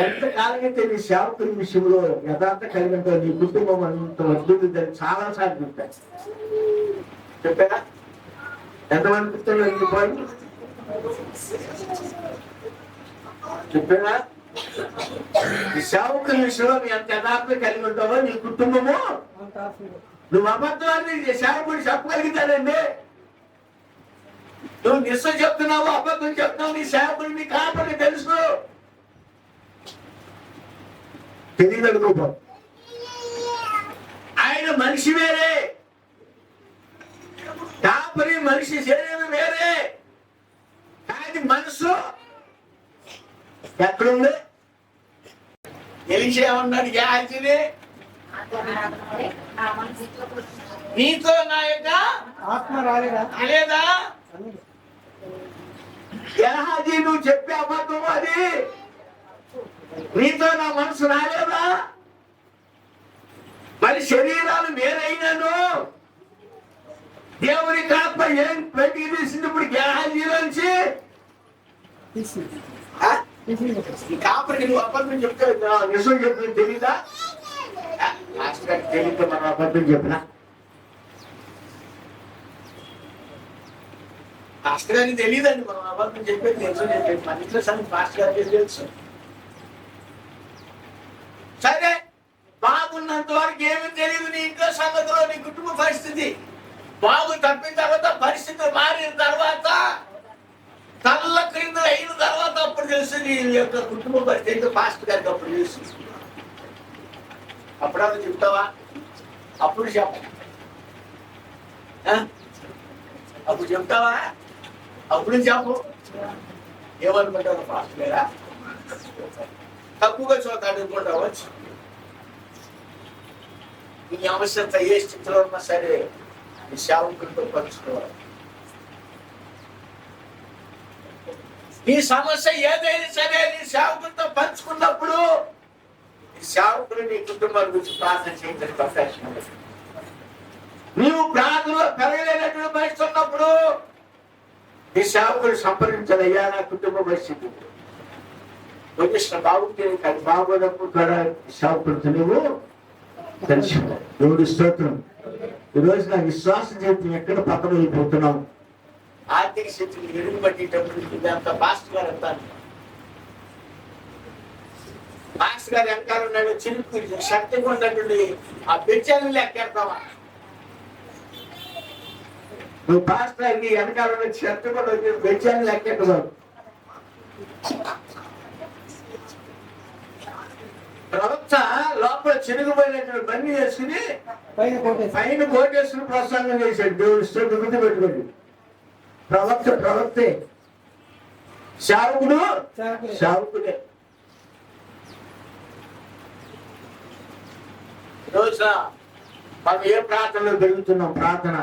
ఎంత కాలమైతే నీ సేవకుల విషయంలో యథార్థ కలిగిన నీ కుటుంబం అంత వద్దుదని చాలా సార్లు చెప్పాను. చెప్పారా? ఎంతమంది గుర్తున్నారు? చెప్పారా? నీ సేవకుల విషయంలో నీ ఎంత యథార్థ కలిగి ఉంటావో నీ కుటుంబము. నువ్వు అబద్ధాన్ని సేవకుడు చెప్పగలుగుతాడండి. నువ్వు నిస్సం చెప్తున్నావు, అబద్ధం చెప్తున్నావు, నీ సేవకుడు నీ కాపని తెలుసు. తెలియదు అనుకో. ఆయన మనిషి వేరే, కాపరి మనిషి శరీరం వేరే. కానీ మనసు ఎక్కడుంది? ఎలిషా ఏమన్నాడు గేహాజీని? నీతో నా యొక్క ఆత్మ రాలేదా? రాలేదా? గేహాజీ నువ్వు చెప్పే అబద్ధం అది. నీతో నా మనసు రాలేదా? మరి శరీరాలు వేరైనాను. దేవుని ఆత్మ ఏం బయటికి తీసింది ఇప్పుడు గేహాజీలోంచి? కాపరికి నువ్వు అబద్ధం చెప్తే నిజం చెప్తుంది తెలీదా? తెలియదు మనం అబద్ధం చెప్పినా. పాస్టర్ గారికి తెలియదండి మనం అబద్ధం చెప్పేది, నిజం చెప్పేది. మన ఇంట్లో సంగతి పాస్టర్ గారికి తెలుసు. సరే, బాగున్నంత వరకు ఏమీ తెలియదు నీ ఇంట్లో సంగతిలో, నీ కుటుంబ పరిస్థితి. బాగు తప్పిన తర్వాత, పరిస్థితులు మారిన తర్వాత, తల్ల క్రింద అయిన తర్వాత అప్పుడు తెలుసు నీ యొక్క కుటుంబ పరిస్థితి. పాస్టర్ గారికి అప్పుడు తెలుసు. అప్పుడప్పుడు చెప్తావా? అప్పుడు చెప్ప. అప్పుడు చెప్తావా? అప్పుడు చెప్పు. ఏమనుకుంటావు పాస్టర్ గారా? తక్కువగా చోట అడుగుకుంటావచ్చు. నీ అవసరత ఏ స్థితిలో ఉన్నా సరే నీ సేవకులతో పంచుకోవాలి. నీ సమస్య ఏదైనా సరే నీ సేవకులతో పంచుకున్నప్పుడు నీ సేవకులు నీ కుటుంబాల గురించి ప్రార్థన చేయడానికి అవకాశం ఉంది. నీవు ప్రార్థనలో పెరగలేనటువంటి పరిస్థితి ఉన్నప్పుడు నీ సేవకులు సంప్రదించాలయ్యా నా కుటుంబ పరిస్థితి వచ్చేసిన బాగుంటే కానీ బాగోనప్పుడు కూడా సేవకులతో నువ్వు తెలుసు. దేవుడి స్తోత్రం. ఈరోజు నా విశ్వాస జీవితం ఎక్కడ పక్కన వెళ్ళిపోతున్నాం? ఆర్థిక స్థితిని ఎరుగు పట్టేటప్పుడు ఇదంతా పాస్టర్ గారు అంటాను. పాస్టర్ గారు వెనకాల ఉన్నాడు, చిరుకు శక్తిగా ఉన్నటువంటి ఆ బెచ్చాలను లెక్కేస్తావా? నువ్వు పాస్టర్ గారికి వెనకాల ఉన్న శక్తి కూడా బెచ్చాలను లెక్కెట్టవు. ప్రవక్త లోపల చిరుగుపోయినటువంటి బండి వేసుకుని పైన కోటేశ్వరుని ప్రసంగం చేశాడు. దేవుడి స్తోత్రం. గుర్తు పెట్టుకోండి, ప్రవక్తే, సేవకుడు సేవకుడే. రోజున మనం ఏ ప్రార్థనలో పెరుగుతున్నాం? ప్రార్థన.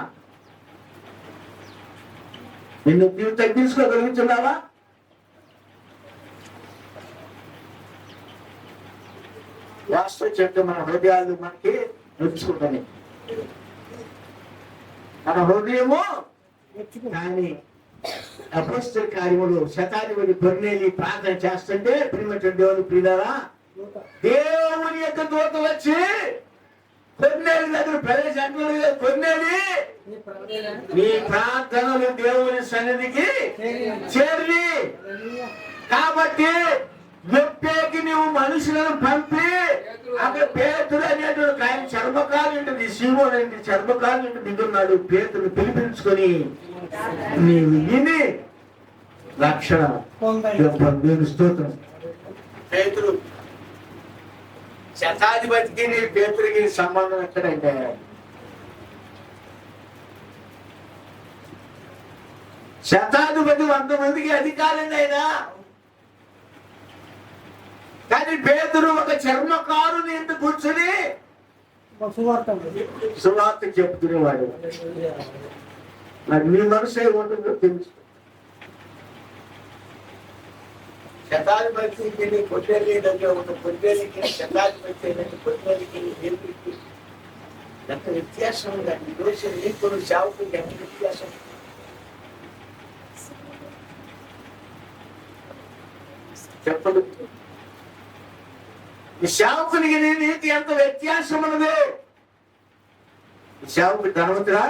నిన్ను నీవు తగ్గించుకోగలుగుతున్నావా? వాస్తవం చెప్తే మన హృదయాలు మనకి నొచ్చుకుంటాయి. మన హృదయము. కానీ అపొస్తలుల కార్యములు శతాధిపతి కొర్నేలి ప్రార్థన చేస్తుంటే ప్రియమైనటువంటి దేవుని ప్రియులారా, దేవుని యొక్క దూత వచ్చి కొర్నేలి దగ్గర ప్రవేశించలేదు. కొర్నేలి, నీ ప్రార్థనలు దేవుని సన్నిధికి చేరి కాబట్టి యొప్పేకి నువ్వు మనుషులను పంపి అక్కడ పేతురు అనేటువంటి ఆయన చర్మకాలు ఉంటుంది, సీమోను అంటే చర్మకాలు ఇంటి దిగున్నాడు. పేతురు పిలిపించుకొని నీవు విని రక్షణ దేవుని స్తోత్రం. పేతురు శతాధిపతికి పేతురికి సంబంధం ఎక్కడంటే శతాధిపతి 100 మందికి అధికారండి ఆయన. కానీ పేతురు ఒక చర్మకారుని ఎందుకు కూర్చుని సువార్త చెప్తునేవాడు. మరి నీ మనసు ఏముంటుందో తెలుసు. శతాధిపతికి పొట్టేలి దగ్గర ఉన్న పొట్టేలికి శతాధిపతి పొట్టేలికి పేతురికి ఎంత వ్యత్యాసం ఉందండి. ఈరోజు నీకు సేవకుడికి ఎంత వ్యత్యాసం. చెప్పదు ఈ సేవకునికి నీతి ఎంత వ్యత్యాసం ఉన్నది. ఈ సేవకుడు ధనవంతుడా,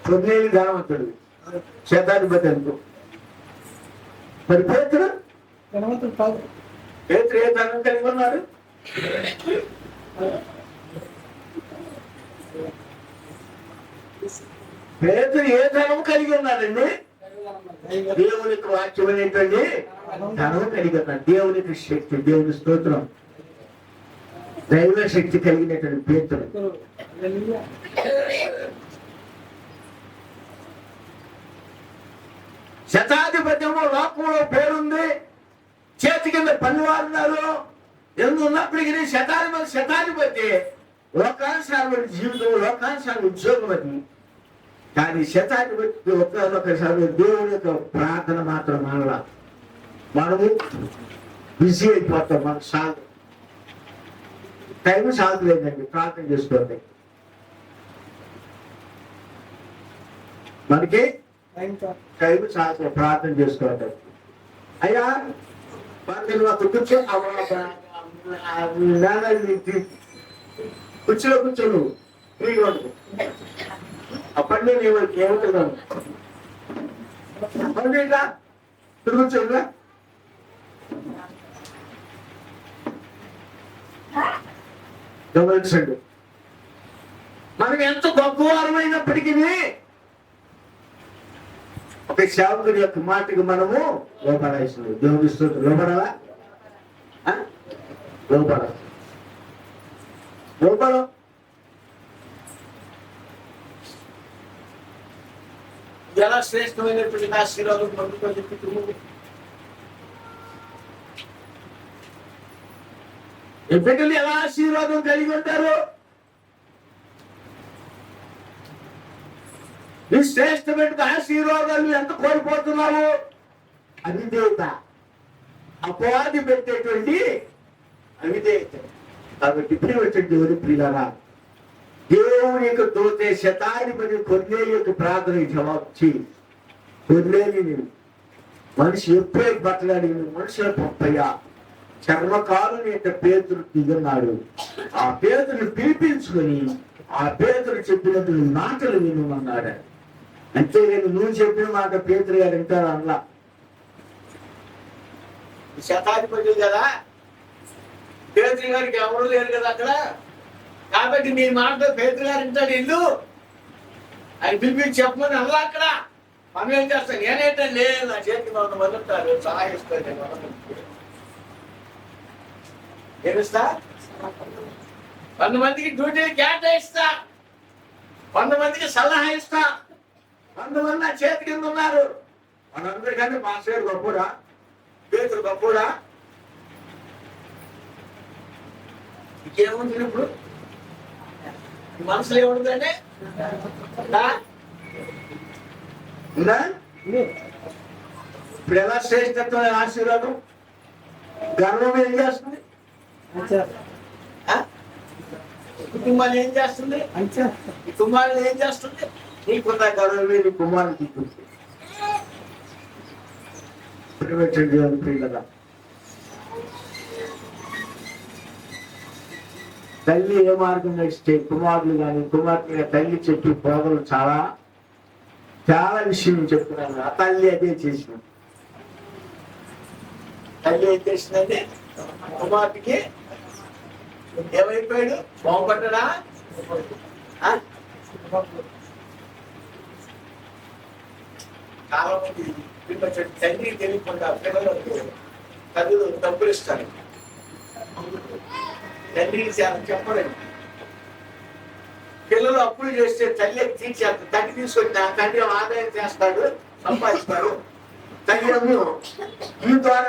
పొద్దునేని ధనవంతుడు, శతాధిపతి అనుకో. మరి పేతుడు ధనవంతుడు కాదు. పేతుడు ఏ ధనం కలిగి ఉన్నాడు? పేతుడు ఏ ధనం కలిగి ఉన్నాడండి? దేవునికి వాక్యం అనేటువంటి ధనం కలిగి ఉన్నాడు. దేవునికి శక్తి, దేవుని స్తోత్రం, దైవ శక్తి కలిగినటువంటి పేతుడు. శతాధిపత్యము లోకంలో పేరుంది, చేతి కింద పనివారున్నారు. ఎందు ఉన్నప్పటికీ శతాధిపతి లోకానుసారమైన జీవితం, లోకానుసార ఉద్యోగం అది. కానీ శతాధిపతి ఒకసారి దేవుని యొక్క ప్రార్థన మాత్రం మనల మనము బిజీ అయిపోతాం. మనకు సాగు టైం సాగులేదండి. ప్రార్థన చేసుకోండి. మనకి టైం సాగు, ప్రార్థన చేసుకోండి. అయ్యా ప్రార్థన కూర్చో, కూర్చో కూర్చోను ఫ్రీగా ఉంటుంది. అప్పట్లో నేను ఏమవుతున్నాను అప్పటిగా తిరుగుతుందా గమనించండి. మనం ఎంత గొప్పవారమైనప్పటికీ ఒక సేవకుడి యొక్క మాటకి మనము లోపడాల్సింది. దేవుని స్తోత్రం. లోపడాలా? లోపడం ఎలా శ్రేష్టమైనటువంటి ఆశీర్వాదం పొందుకొని బిడ్డలు ఎలా ఆశీర్వాదం కలిగి ఉంటారు? ఈ శ్రేష్టమైన ఆశీర్వాదాలు ఎంత కోల్పోతున్నావు? అవిధేయత, అపవాది పెట్టేటువంటి అవిధేయత. కాబట్టి ప్రియమైనటువంటి దేవుని ప్రియులారా, దేవుని యొక్క దూత శతాధిపతి కొర్నేలి యొక్క ప్రార్థనకి జవాబు చేయి. కొర్నేలి మనిషి ఎప్పుడే బట్టలాడి మనుషుల పంపయ్యా చర్మకారుని యొక్క పేతురు దిగున్నాడు. ఆ పేతుని పిలిపించుకొని ఆ పేతురు చెప్పినట్టు మాటలు వినమన్నాడు. అంతేగాని నువ్వు చెప్పిన మాట పేతురు గారు వింటారు అట్లా. శతాధిపతి కదా, పేతురు గారికి ఎవరు లేరు కదా అక్కడ. కాబట్టి నీ మాట పేతురు గారు వింటాడు. ఇల్లు ఆయన పిలిపించి చెప్పమని అలా అక్కడ మనం ఏం చేస్తాం? నేనేంటండి నా చేతికి 100 మంది ఉంటారు, సహాయం ఇస్తాను. ఏమిస్తా? 100 మందికి డ్యూటీ కేటాయిస్తా, 100 మందికి సలహా ఇస్తా. 100 మంది నా చేతి కింద ఉన్నారు. మనందరికంటే మా సేరు గొప్పడా, పేతురు గొప్పడా? ఇంకేముంది ఇప్పుడు? మనసులో ఏముంటుందండి? ఇప్పుడు ఎలా శ్రేష్టత్వం ఆశీర్వాదం గర్వం ఏం చేస్తుంది? కుటుంబాలు ఏం చేస్తుంది? కుమారులు ఏం చేస్తుంది? నీకున్న గర్వమే నీ కుమారులు తీసుకుంటుంది. తల్లి ఏ మార్గం నడిస్తే కుమారులు కానీ కుమార్తె తల్లి చెప్పి పోగలు చాలా చాలా విషయం చెప్తున్నాను. ఆ తల్లి అదే చేసిన. తల్లి ఏం చేసిందండి? కుమార్తెకి ఏమైపోయాడు? బాగుపడ్డా? చాలా మంది తండ్రి తెలియకుండా పిల్లలకు తల్లులు డబ్బులు ఇస్తారు. తండ్రికి చెప్పరండి. పిల్లలు అప్పులు చేస్తే తల్లి తీర్చేస్తారు. తండ్రి తీసుకొచ్చిన తండ్రి ఆదాయం చేస్తాడు, సంపాదిస్తాడు. తండ్రి ఈ ద్వారా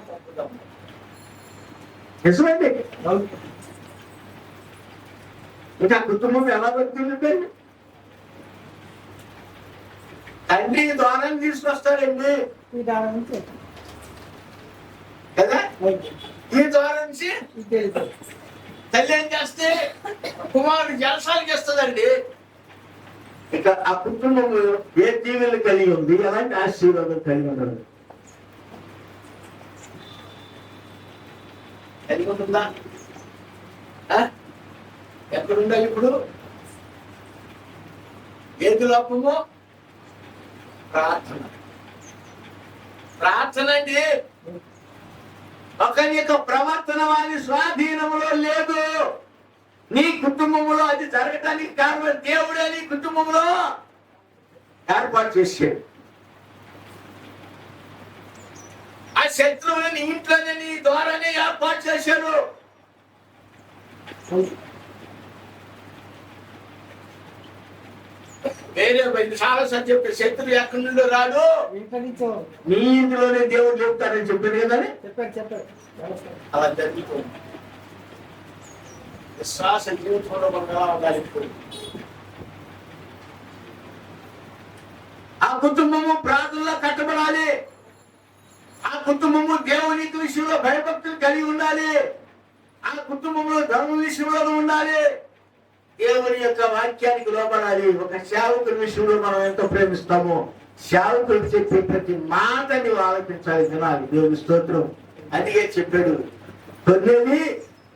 పంపుతాం. నిజమండి. ఇంకా కుటుంబం ఎలా పెడుతుంది? తండ్రి ద్వారా తీసుకొస్తాడండి కదా. ఈ ద్వారా నుంచి తల్లి ఏం చేస్తే కుమారుడు జలసాలకి ఇస్తుందండి. ఇక ఆ కుటుంబం ఏ దీవెనలు కలిగి ఉంది, ఎలాంటి ఆశీర్వాదం కలిగి ఉండదు. కలిగి ఉంటుందా? ఎక్కడుండాలి ఇప్పుడు? ఏది లోపము? ప్రార్థన. ప్రార్థన అండి. ఒకరి యొక్క ప్రవర్తన వారి స్వాధీనంలో లేదు. నీ కుటుంబంలో అది జరగటానికి కారణం దేవుడే నీ కుటుంబంలో ఏర్పాటు చేశాడు. ఆ శత్రువుని నీ ఇంట్లోనే నీ ద్వారానే ఏర్పాటు చేశాడు. వేరే చాలా సార్ చెప్పే శత్రువు ఎక్కడి నుండి రాడు, నీ ఇంట్లోనే దేవుడు చెప్తారని చెప్పారు కదా. చెప్పారు. అలా జరుగుతుంది. విశ్వాస జీవితంలో ఉండాలి. ఆ కుటుంబము ప్రార్థనలో కట్టబడాలి. ఆ కుటుంబము దేవుని విషయంలో భయభక్తులు కలిగి ఉండాలి. ఆ కుటుంబంలో ధర్మ విషయంలో ఉండాలి. దేవుని యొక్క వాక్యానికి లోబడాలి. ఒక సేవకుని విషయంలో మనం ఎంతో ప్రేమిస్తామో సేవకులు చెప్పే ప్రతి మాటని ఆలోచించాలి, వినాలి. దేవుని స్తోత్రం. అందుకే చెప్పాడు, కొన్నేవి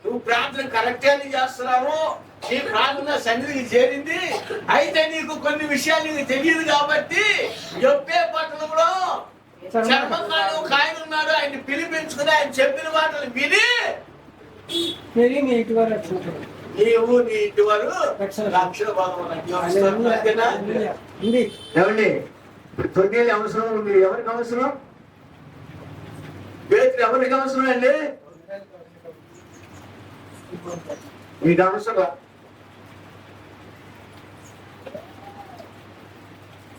నువ్వు ప్రార్థన కరెక్ట్ అని చేస్తున్నావు, నీ ప్రార్థన సన్నిధికి చేరింది, అయితే నీకు కొన్ని విషయాలు నీకు తెలియదు కాబట్టి యొప్పే పట్టణంలో చర్మకాడు ఒక ఆయన ఉన్నాడు. ఆయన పిలిపించుకుని ఆయన చెప్పిన మాటలు విని నీవు నీ ఇంటి వారు రక్షణ ఏమండి. ఇప్పుడు తొన్నేళ్ళు అవసరం ఉంది. ఎవరికి అవసరం? పేతురు ఎవరికి అవసరం అండి? మీకు అవసరం.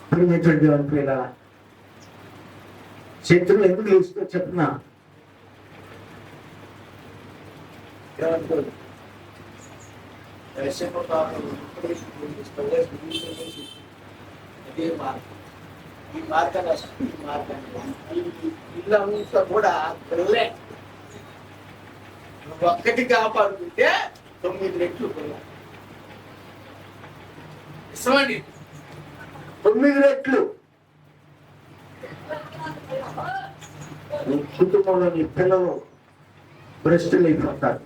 ప్రియమైనటువంటి శత్రువులు ఎందుకు లేచుకో చెప్తున్నా. ఈ మార్గాన్ని ఇల్లంతా కూడా పిల్లలే. ఒక్కటి కాపాడుకుంటే 9 రెట్లు ఇష్టమండి. 9 రెట్లు నీ కుటుంబంలో నీ పిల్లలు భ్రష్టులు అయిపోతారు.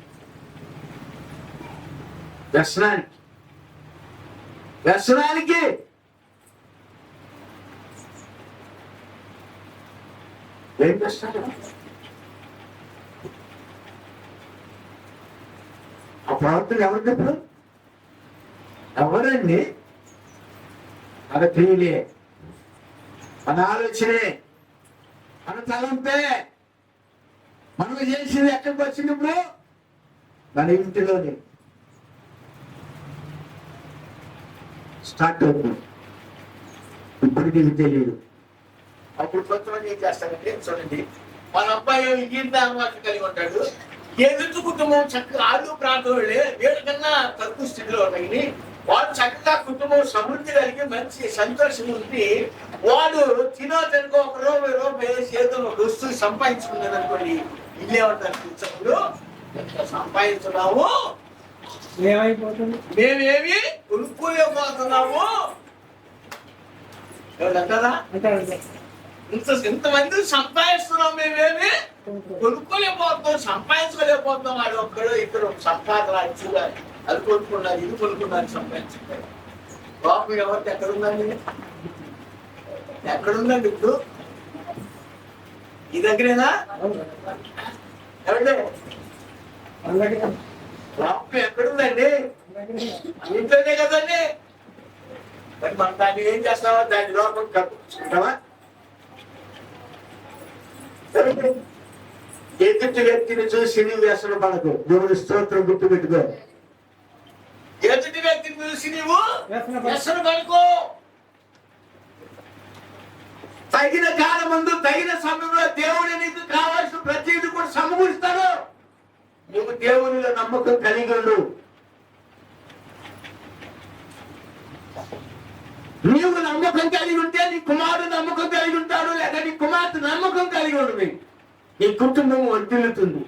వ్యసనానికి ఏం చేస్తారు? ఆ ప్రవర్తన ఎవరు చెప్పు? ఎవరండి? మన క్రియలే, మన ఆలోచనే, మన తలంపే. మనం చేసింది ఎక్కడికి వచ్చినప్పుడు మన ఇంటిలోనే స్టార్ట్ అవుతుంది. ఇప్పటికీ తెలియదు. అప్పుడు కొంతమంది ఏం చేస్తారంటే, చూడండి, మన అబ్బాయి ఈత అలవాటు కలిగి ఉంటాడు. ఎదుటి కుటుంబం చక్కగా ఆడు ప్రాంతంలో వీళ్ళకన్నా తక్కువ స్థితిలో ఉన్నాయి. వాడు చక్కగా కుటుంబం సమృద్ధి కలిగి మంచి సంతోషం ఉంది. వాడు తినోతనుకో ₹1 ఏదో వస్తువు సంపాదించుకున్నాడు అనుకోండి. ఇల్లేమంటారు కూర్చోప్పుడు సంపాదించున్నాము, ఏమైపోతుంది, మేమేమి కొనుక్కోలేకపోతున్నాము అంటారా? ఇంతమంది సంపాదిస్తున్నాం, మేమేమి కొనుక్కోలేకపోతున్నాం, సంపాదించుకోలేకపోతున్నాం. వాడు ఒక్కడు ఇక్కడ సంపాదన అచ్చుగా అది కొనుక్కున్నారు, ఇది కొనుక్కున్నారు, సంపాదించుకుంటారు. లోపం ఎవరికి ఎక్కడుందండి? ఎక్కడుందండి? ఇప్పుడు ఈ దగ్గరేనా? ఎవరి లోపం ఎక్కడుందండి? ఇంట్లోనే కదండి. మరి మనం దాన్ని ఏం చేస్తావా? దాని లోపం కప్పుకుంటావా? ఎదుటి వ్యక్తిని చూసి నీవు వ్యసన పడకు. దేవుని స్తోత్రం గుర్తు పెట్టుకో. ఎదుటి వ్యక్తిని చూసి నీవు వ్యసన పడుకో. తగిన కాలం ముందు తగిన సమయంలో దేవుడు నీకు కావాల్సిన ప్రతిదీ కూడా సమకూరుస్తాడు. నువ్వు దేవునిలో నమ్మకం కలిగి ఉండు. నీవు నమ్మకం కలిగి ఉంటే నీ కుమారుడు నమ్మకం కలిగి ఉంటాడు, లేదా నీ కుమార్తె నమ్మకం కలిగి ఉంటుంది. నీ కుటుంబం వర్ధిల్లుతుంది.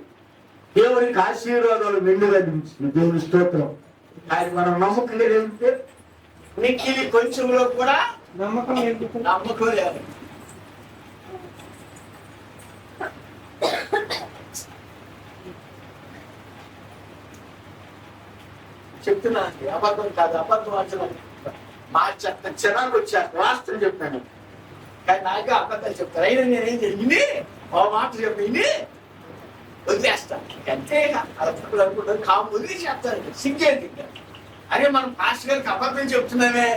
దేవునికి ఆశీర్వాదాలు మెండుగా దించింది. దేవుని స్తోత్రం. కానీ మనం నమ్మకం కలిగి ఉంటే నీకు కొంచెంలో కూడా నమ్మకం లేదు. చెప్తున్నా, అబద్ధం కాదు, అబద్ధం మార్చేంత చిరాకు వచ్చాక వాస్తవం చెప్తాను. కానీ నాకే అబద్ధాలు చెప్తాను. అయినా నేనేం జరిగింది ఓ మాట చెప్పి వదిలేస్తాను అంతే. అలా అనుకుంటాను, కాము వదిలేసేస్తాను. సిగ్గేది అరే మనం పాస్టర్ గారికి అబద్ధం చెప్తున్నామే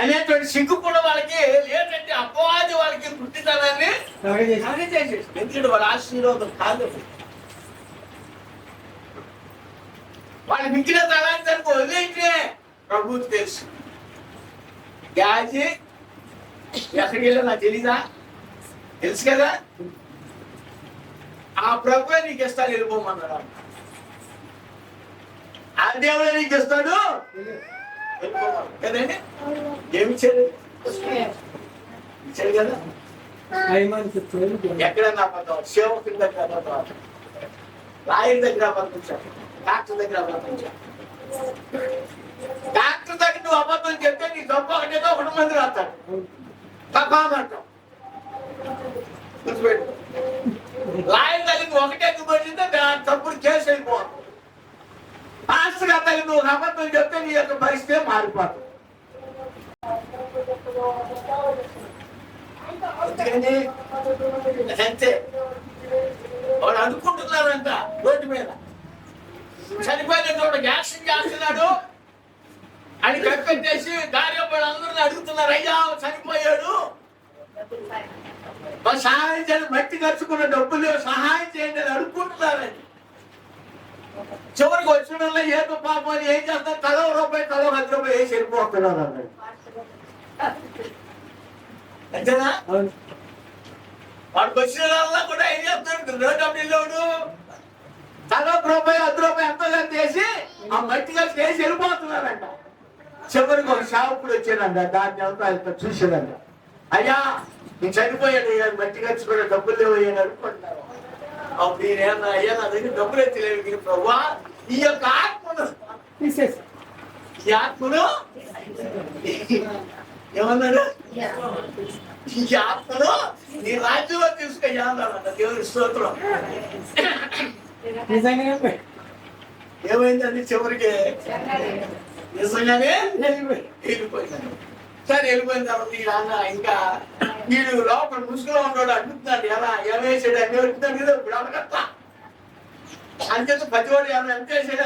అనేటువంటి సిగ్గు కూడా వాళ్ళకి లేదంటే అపవాది వాళ్ళకి పుట్టితనాన్ని చేసేసి. ఎందుకంటే వాళ్ళ ఆశీర్వాదం కాదు. వాళ్ళు మిగిలిన తలాంతానికి వదిలేంటే ప్రభుత్వం తెలుసు. గ్యాజీ ఎక్కడికి వెళ్ళా నాకు తెలీదా? తెలుసు కదా. ఆ ప్రభువే నీకు ఇస్తాడు, వెళ్ళిపోమన్నాడు. ఆ దేవుడే నీకు ఇస్తాడు, కదండి. ఏమి ఇచ్చాడు? ఇచ్చాడు కదా. ఎక్కడన్నా అబద్ధం, సేవకుల దగ్గర అబద్ధం, రాయల దగ్గర అబద్ధం, డాక్టర్ దగ్గర అబద్ధం. డాక్టర్ దగ్గర నువ్వు అబద్ధం చెప్తే నీ తప్పు ఒకటేదో 1 మంది రాస్తాడు. తప్పమంటాం గుర్తుపెట్టు. లాయర్ దగ్గర నువ్వు ఒకటే పడితే తప్పుడు కేసు అయిపోవాలి. పాస్టర్ గారి దగ్గర నువ్వు అబద్ధం చెప్తే నీ యొక్క పరిస్థితి మారిపోతుంది. అంతే. వాడు అనుకుంటున్నారంట రోడ్డు మీద చనిపోయిన యాక్షన్ చేస్తున్నాడు అని కప్పెట్టేసి దారి అందరిని అడుగుతున్నారు, అయ్యా చనిపోయాడు సహాయం చేయండి, మట్టి ఖర్చుకున్న డబ్బులు లేవు, సహాయం చేయండి అని అడుగుకుంటున్నారని. చివరికి వచ్చిన ఏదో పాపం అని ఏం చేస్తారు, తలో రూపాయి తలో 10 రూపాయలు వేసి వెళ్ళిపోతున్నారు అన్నాడు. అంతేనా? వాడికి వచ్చిన వాళ్ళ కూడా ఏం చేస్తాడు, రోడ్డు వెళ్ళాడు తలో రూపాయి 10 రూపాయలు ఎంతో చేసి ఆ మట్టి కలిసి వేసి వెళ్ళిపోతున్నారంట. చివరికి ఒక సేవకుడు వచ్చాడంట, దాన్ని అంతా చూసాడంట, అయ్యా నేను చనిపోయాడు, మట్టి ఖర్చు కూడా డబ్బులు లేవు అని అనుకుంటున్నాను. అప్పుడు నేనేమన్నా, అయ్యా నా దగ్గర డబ్బులు ఎత్తలేవు ప్రభువా, ఈ యొక్క ఆత్మను ఈ ఆత్మను ఏమన్నాడు, ఈ ఆత్మను నీ రాజ్యంలో తీసుకొయ్యా అన్నాడంట. దేవుని స్తోత్రం. ఏమైంది అది చివరికి నిజంగానే వెళ్ళిపోయింది. సరే వెళ్ళిపోయిన తర్వాత ఈ నాన్న ఇంకా వీడు లోపల ముసుగులో ఉన్నాడు, అడుగుతున్నాడు ఎలా ఏమేసాడు అన్నీ అడుగుతున్నాడు కదా. ఇప్పుడు అడగట్లా అంతే, ప్రతివాడు ఎంత వేసాడు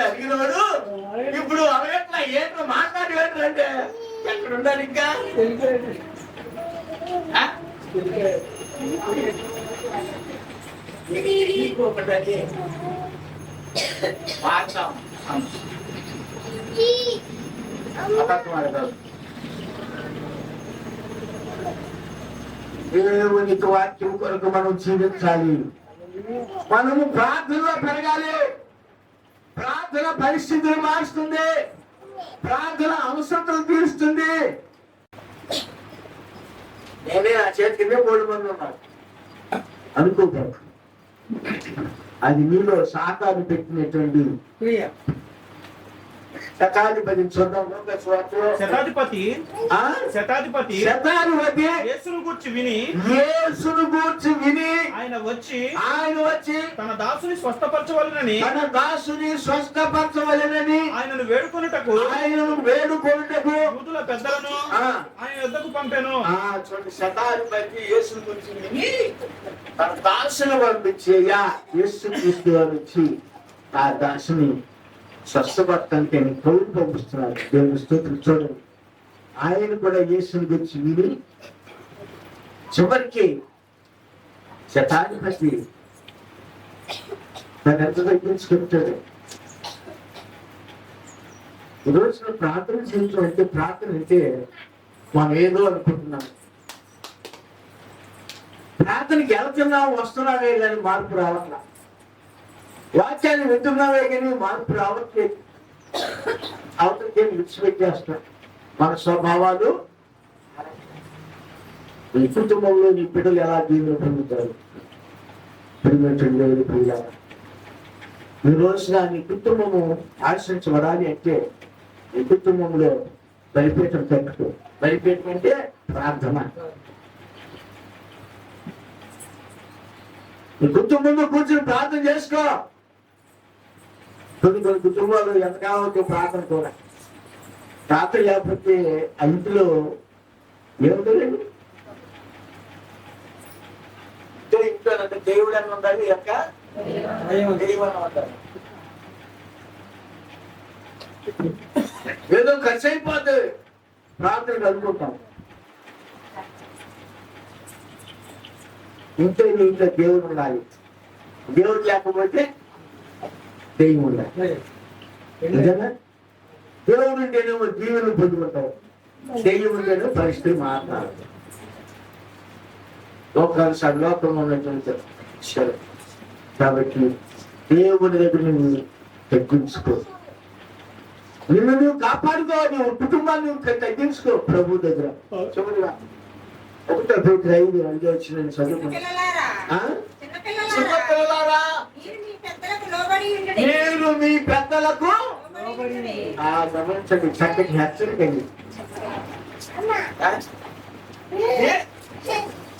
అడిగినవాడు ఇప్పుడు అడగట్లా. ఏంటో మాట్లాడి అంటే ఎక్కడ ఉండాలి ఇంకా ఒకటి మాట్లాడతాం. దేవునికి వాక్యం కొరకు మనం జీవించాలి. మనము ప్రార్థనలో పెరగాలి. ప్రార్థన పరిస్థితులు మారుస్తుంది, ప్రార్థన అవసరతలు తీరుస్తుంది. నేనే ఆ చేతి కింద 3 మంది ఉన్నారు అనుకోకూడదు. అది నీలో సాకాలు పెట్టినటువంటి శతాధిపతి శతాధిపతి యేసును గూర్చి విని ఆయన వచ్చి తన దాసుని స్వస్థపరచవలెనని ఆయనను వేడుకొనుటకు యూదుల పెద్దలను ఆయన యొద్దకు పంపెను. శతాధిపతి యేసును గురించి విని తన దాసుని పంపించేయా. యేసు క్రీస్తు వారు వచ్చి ఆ దాసుని స్వస్థపడటానికి ఆయన కౌలు పంపిస్తున్నారు. దేవుని స్తోత్రం. చూడండి, ఆయన కూడా యేసుని గురించి విని చివరికి శతాధిపతి నన్ను ఎంత తగ్గించుకుంటాడు. ఈ రోజున ప్రార్థన చేయడం అంటే, ప్రార్థన అంటే మనం ఏదో అనుకుంటున్నాం. ప్రార్థనకి వెళ్తున్నాం, వస్తున్నావే కానీ మార్పు రావట్లా. వాక్యాన్ని వింటున్నావే కానీ మార్పు రావట్లేదు. అవతలకి విడిచిపెట్టేస్తాం మన స్వభావాలు. నీ కుటుంబంలో నీ బిడ్డలు ఎలా దీవెన పొందుతారు? ఈ రోజున నీ కుటుంబము ఆశించబడాలి అంటే నీ కుటుంబంలో బలిపీఠం కట్టుకో. బలిపీఠం అంటే ప్రార్థన. నీ కుటుంబంలో కూర్చొని ప్రార్థన చేసుకో. కొన్ని కుటుంబాలు ఎంతకాలం ప్రార్థన కూడా. ప్రార్థన లేకపోతే ఆ ఇంటిలో ఏముంటుందండి? ఇంట్లోనంటే దేవుడు అని ఉండాలి, యొక్క దైవం అని ఉండాలి. ఏదో ఖర్చు అయిపోతుంది ప్రార్థన అనుకుంటాం. ఇంట్లో దేవుడు ఉండాలి. దేవుడు లేకపోతే దెయ్యం ఉండాలి. నిజంగా దేవుడు ఉంటేనేమో జీవనం పొందుకుంటావు, దెయ్యం ఉంటేనే పరిస్థితి మాట్లాడు. లోకానుసారి లోకంలో ఉన్నటువంటి విషయాలు. కాబట్టి దేవుడి దగ్గర నువ్వు తగ్గించుకో. నిన్ను నువ్వు కాపాడుకో. నువ్వు కుటుంబాన్ని నువ్వు తగ్గించుకో ప్రభు దగ్గర. చూడగా 1 Peter 5:5 వచ్చిన చదువు. మీరు మీ పెద్దలకు గమనించండి, చక్కటి హెచ్చరిక.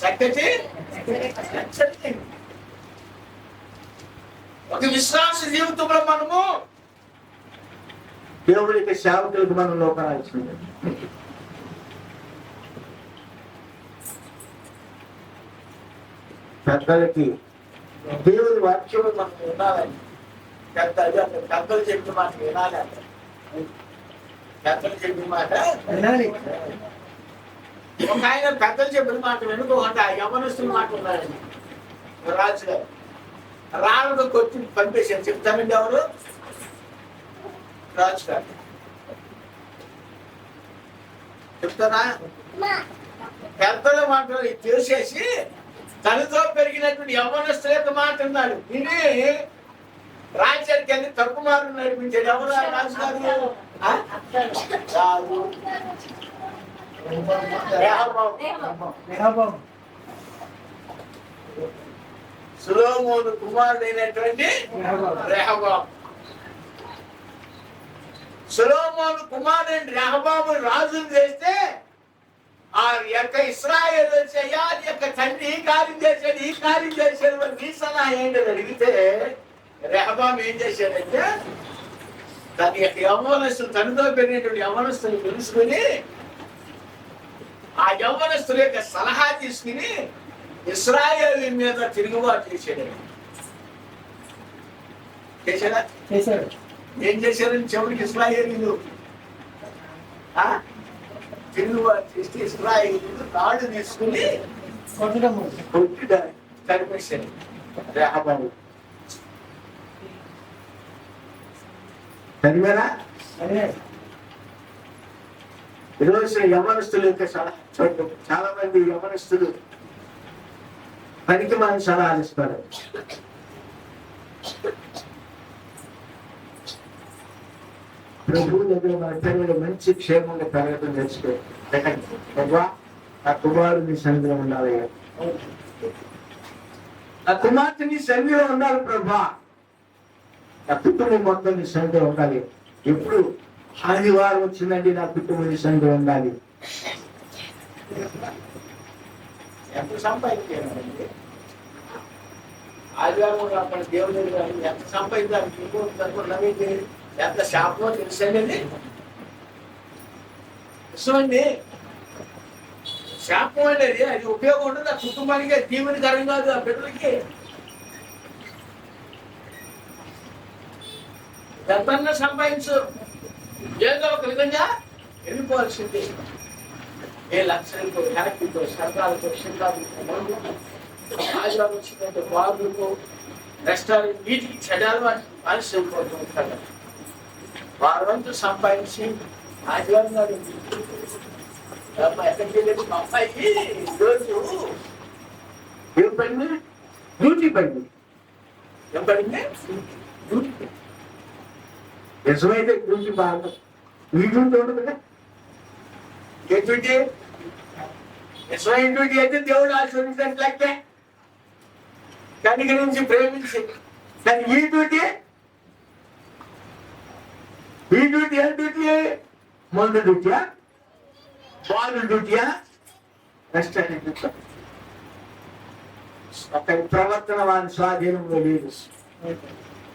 చక్కటి ఒక విశ్వాస జీవితంలో మనము దేవుడికి సేవకులకు మనం లోపరాల్సింది. పెద్దలకి దేవుడి వాక్యం మనం వినాలని. పెద్దలు చెప్పిన మాట వినాలి. పెద్దలు చెప్పిన మాట వినాలి. ఒక ఆయన పెద్దలు చెప్పిన మాట వెనుకోకుండా యవనస్తుల మాట ఉన్నారండి. రాజుగారు రాళ్ళతో కొట్టి పంపేశారు. చెప్తానండి ఎవరు? రాజుగారు చెప్తారా? పెద్దల మాటలు చేసేసి తనతో పెరిగినటువంటి యవనస్తుల యొక్క మాట ఉన్నాడు. ఇది రాజ్యానికి వెళ్ళి తక్కుమారు నడిపించాడు. ఎవరు రాజుగారు? సొలొమోను కుమారుడైనటువంటి రెహబాము. సొలొమోను కుమారుడైన రెహబాము రాజును చేస్తే ఆ యొక్క ఇశ్రాయేలు చేయాలి, యొక్క తండ్రి ఈ కార్యం చేశాడు, ఈ కార్యం చేశాడు, మరి నీ సలహా ఏంటని అడిగితే రెహబాము ఏం చేశాడంటే తన యొక్క యవ్వనస్తులు, తనతో పెరిగినటువంటి యవ్వనస్తులు తెలుసుకుని ఆ యవ్వనస్తుల యొక్క సలహా తీసుకుని ఇశ్రాయేలు మీద తిరుగుబాటు చేశాడు. చేశాడా? ఏం చేశారని చెవుడికి ఇశ్రాయేలీలు తిరుగుబాటు చేస్తే ఇశ్రాయేలీలు నాడు తీసుకుని చనిపేశాడు రెహబాము. చదివారా? ఈరోజు యవనస్తుల యొక్క సలహా చూడండి. చాలా మంది యవనస్తులు పనికి మనం సలహాలు ఇస్తారు. ప్రభువు దగ్గర మన పిల్లలు మంచి క్షేమంగా పెరగడం నేర్చుకో. ప్రభా ఆ కుమారుడు నీ సన్నిధిలో ఉండాలి, ఆ కుమార్తె నీ సన్నిధిలో ఉండాలి ప్రభా, నా కుటుంబం మొత్తం నీ సన్నిధిలో ఉండాలి. ఎప్పుడు ఆదివారం వచ్చిందండి నా కుటుంబం నీ సన్నిధిలో ఉండాలి. ఎంత సంపాదించాలండి ఆదివారం అక్కడ దేవుడు ఎంత సంపాదించాలి, ఎంత శాపమో తెలుసండి. నిజమండి, శాపం అనేది అది ఉపయోగం ఉండదు. ఆ కుటుంబానికి దీవెనకరం కాదు, ఆ బిడ్డలకి. ఎంతన్నా సంపాదించు, ఏదో ఒక విధంగా వెళ్ళిపోవాల్సిందే. ఏ లక్షలతో, హ్యాపీతో, సరదాలతో, శిల్పాలతో, ఆదివారం వచ్చిందంటే బాబులతో, రెస్టారెంట్, వీటికి చెడాలు మనిషి వెళ్ళిపోతూ ఉంటాడు. వారంతా సంపాదించి ఆదివారం నాడు ఎక్కడికి వెళ్ళి మా అమ్మాయికి ఈరోజు ఏం పడింది? డ్యూటీ పడింది. ఏం పడింది? డ్యూటీ. నిజమైతే డ్యూటీ బాగా ఈ డ్యూటీ ఉండదు కదా. ఏ డ్యూటీ? నిజమైన డ్యూటీ అయితే దేవుడు ఆశీర్వదించినట్లయితే కనికరించి ప్రేమించి. కానీ ఈ డ్యూటీ ఏ డ్యూటీ? మందు డ్యూటీయా, బాల్ డ్యూటీయా, రెస్టారెంట్ డ్యూటీ. ఒక ప్రవర్తన వాని స్వాధీనంలో లేదు.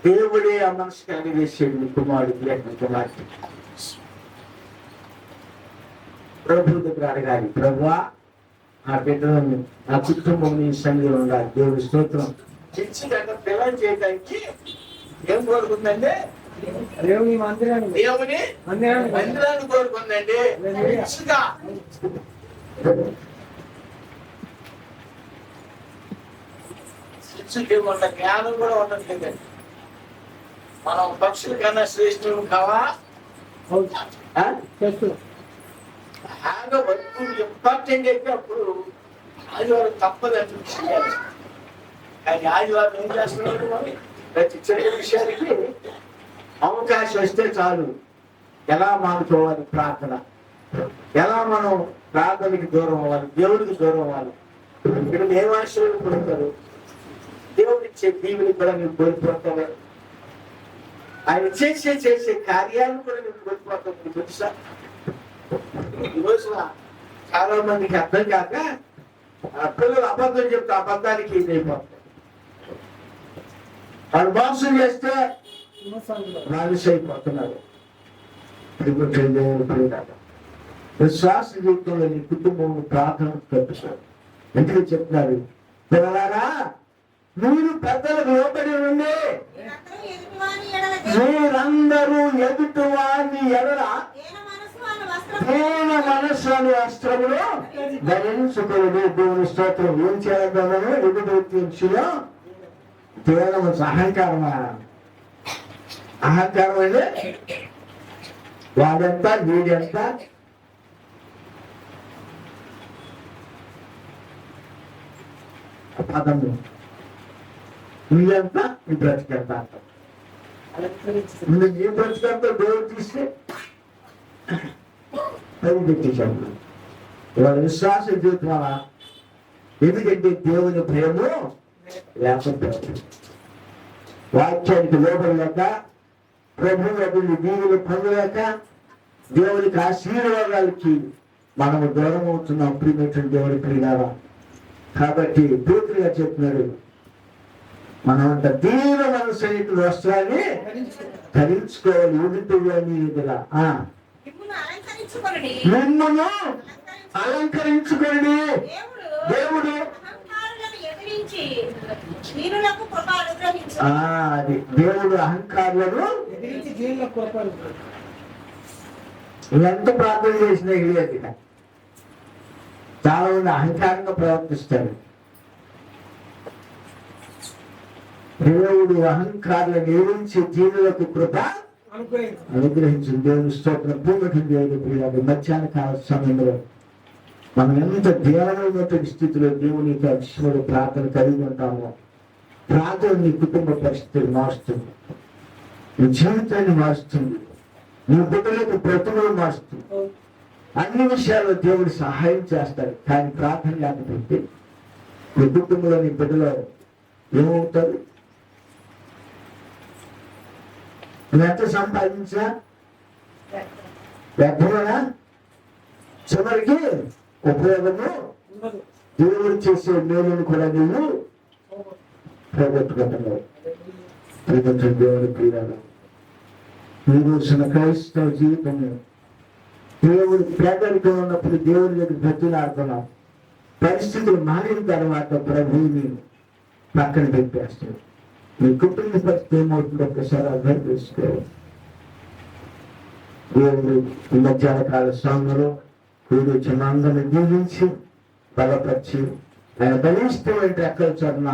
దేవుడే ఆ మనసు కలిగేసాడు కుమారుడు లేక కుమార్తె. ప్రభు దగ్గర అడగాలి, ప్రభువా ఆ బిడ్డలను, నా కుటుంబం నీ సన్నిధిలో ఉండాలి. దేవుడి స్తోత్రం. చిన్న పిల్లలు చేయడానికి ఏం కోరుకుందండి? దేవుని మందిరాన్ని, దేవుని మందిరాన్ని కోరుకుందండి. శిక్షకి ఉన్న జ్ఞానం కూడా ఉండట్లేదండి. మనం పక్షుల కన్నా శ్రేష్ఠులు కావా? బాగా వర్క్ ఇంపార్టెంట్ అయితే అప్పుడు ఆదివారం తప్పదని చేయాలి. కానీ ఆదివారం ఏం చేస్తున్నాడు? మరి ప్రతి చిన్న విషయానికి అవకాశం వస్తే చాలు. ఎలా మానుకోవాలి ప్రార్థన, ఎలా మనం ప్రార్థనకి దూరం అవ్వాలి, దేవుడికి దూరం అవ్వాలి. ఇక్కడ ఏం ఆశీర్వాదం పొందుతారు? దేవుడిచ్చే దీవుని కూడా నువ్వు కోల్పోతావు. ఆయన చేసే కార్యాలను కూడా నువ్వు కోల్పోతావు. నీకు తెలుసా? ఈ రోజున చాలా మందికి అర్థం కాక పిల్లలు అబద్ధం చెప్తే అబద్ధానికి ఇదైపోతారు. వాళ్ళు మోసం చేస్తే మనిషి అయిపోతున్నారు. విశ్వాస జీవితంలో నీ కుటుంబం ప్రార్థన కట్టుకోవాలి. ఎందుకు చెప్తున్నారు? పిల్లలారా, మీరు పెద్దలకు లోబడి ఉండి మీరందరూ ఎదుటి వారిని ఎడల పూర్ణ మనస్సు అనే వస్త్రములు ధరించుకోండి. దేవుని స్తోత్రం. ఏం చేయాలి? ఎదుటి వ్యక్తిలో కేవలం అహంకారమా? అహంకారం అంటే వాడెంత వీడెంత, పదము నువ్వెంత, నీ బ్రతికెంత. నువ్వు నీ బ్రతికెంత దేవుడు తీస్తే అది పెట్టేశాడు. ఇవాళ విశ్వాస జీవితం వల్ల, ఎందుకంటే దేవుని ప్రేమ లేకపోతే, వాక్యానికి లోపడలేక, ప్రభు దీవులు పొందలేక, దేవునికి ఆశీర్వాదాలకి మనము దూరం అవుతున్నాం. ప్రియమైనటువంటి దేవుడి ప్రియులారా, కాబట్టి పూర్తిగా చెప్తున్నాడు, మనం అంత దీన మనసు వస్త్రాన్ని ధరించుకోవాలి. ఎదుటి ఎదురా మిమ్మల్ని అలంకరించుకోండి. దేవుడు అది దేవుడు అహంకారులను ఎంత ప్రార్థన చేసినా తెలియదు. చాలా మంది అహంకారంగా ప్రవర్తిస్తారు. దేవుడు అహంకారులను ఎదిరించి జీవులకు కృప అనుగ్రహించింది. దేవుని స్తోత్రం. పూర్వక దేవుడు మధ్యాహ్న కాల సమయంలో మనం ఎంత దేవమైనటువంటి స్థితిలో దేవుని విషయంలో ప్రార్థన కలిగి ఉంటామో, ప్రార్థన నీ కుటుంబ పరిస్థితులు మారుస్తుంది, నీ జీవితాన్ని మారుస్తుంది, నీ బిడ్డలకు ప్రతిభలు మారుస్తుంది. అన్ని విషయాల్లో దేవుడు సహాయం చేస్తాడు. కానీ ప్రార్థన లేకపోతే నీ కుటుంబంలో నీ బిడ్డలో ఏమవుతారు? నువ్వెంత సంపాదించా వ్యర్థమేనా? చివరికి ఉపయోగము. దేవుడు చేసే మేలును కూడా నీవు పోగొట్టుకుంటున్నావు. దేవుడి ప్రియులారా, ఈ రోజున క్రైస్తవ జీవితం దేవుడు పేదరికం ఉన్నప్పుడు దేవుడి దగ్గర బ్రతులాడుతున్నాం. పరిస్థితులు మారిన తర్వాత ప్రభువుని పక్కన పెట్టేస్తాడు. మీ కుటుంబ పరిస్థితి ఏమవుతుందో ఒకసారి అర్థం చేసుకోవాలి. దేవుడు ఈ మధ్యాహ్న కాల సమయంలో వీడు చిన్నందరిని దీవించి బలపరిచి ఆయన బలిష్టమైన రెక్కల చొన్న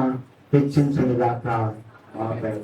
హెచ్చించును గాక. ఆమేన్.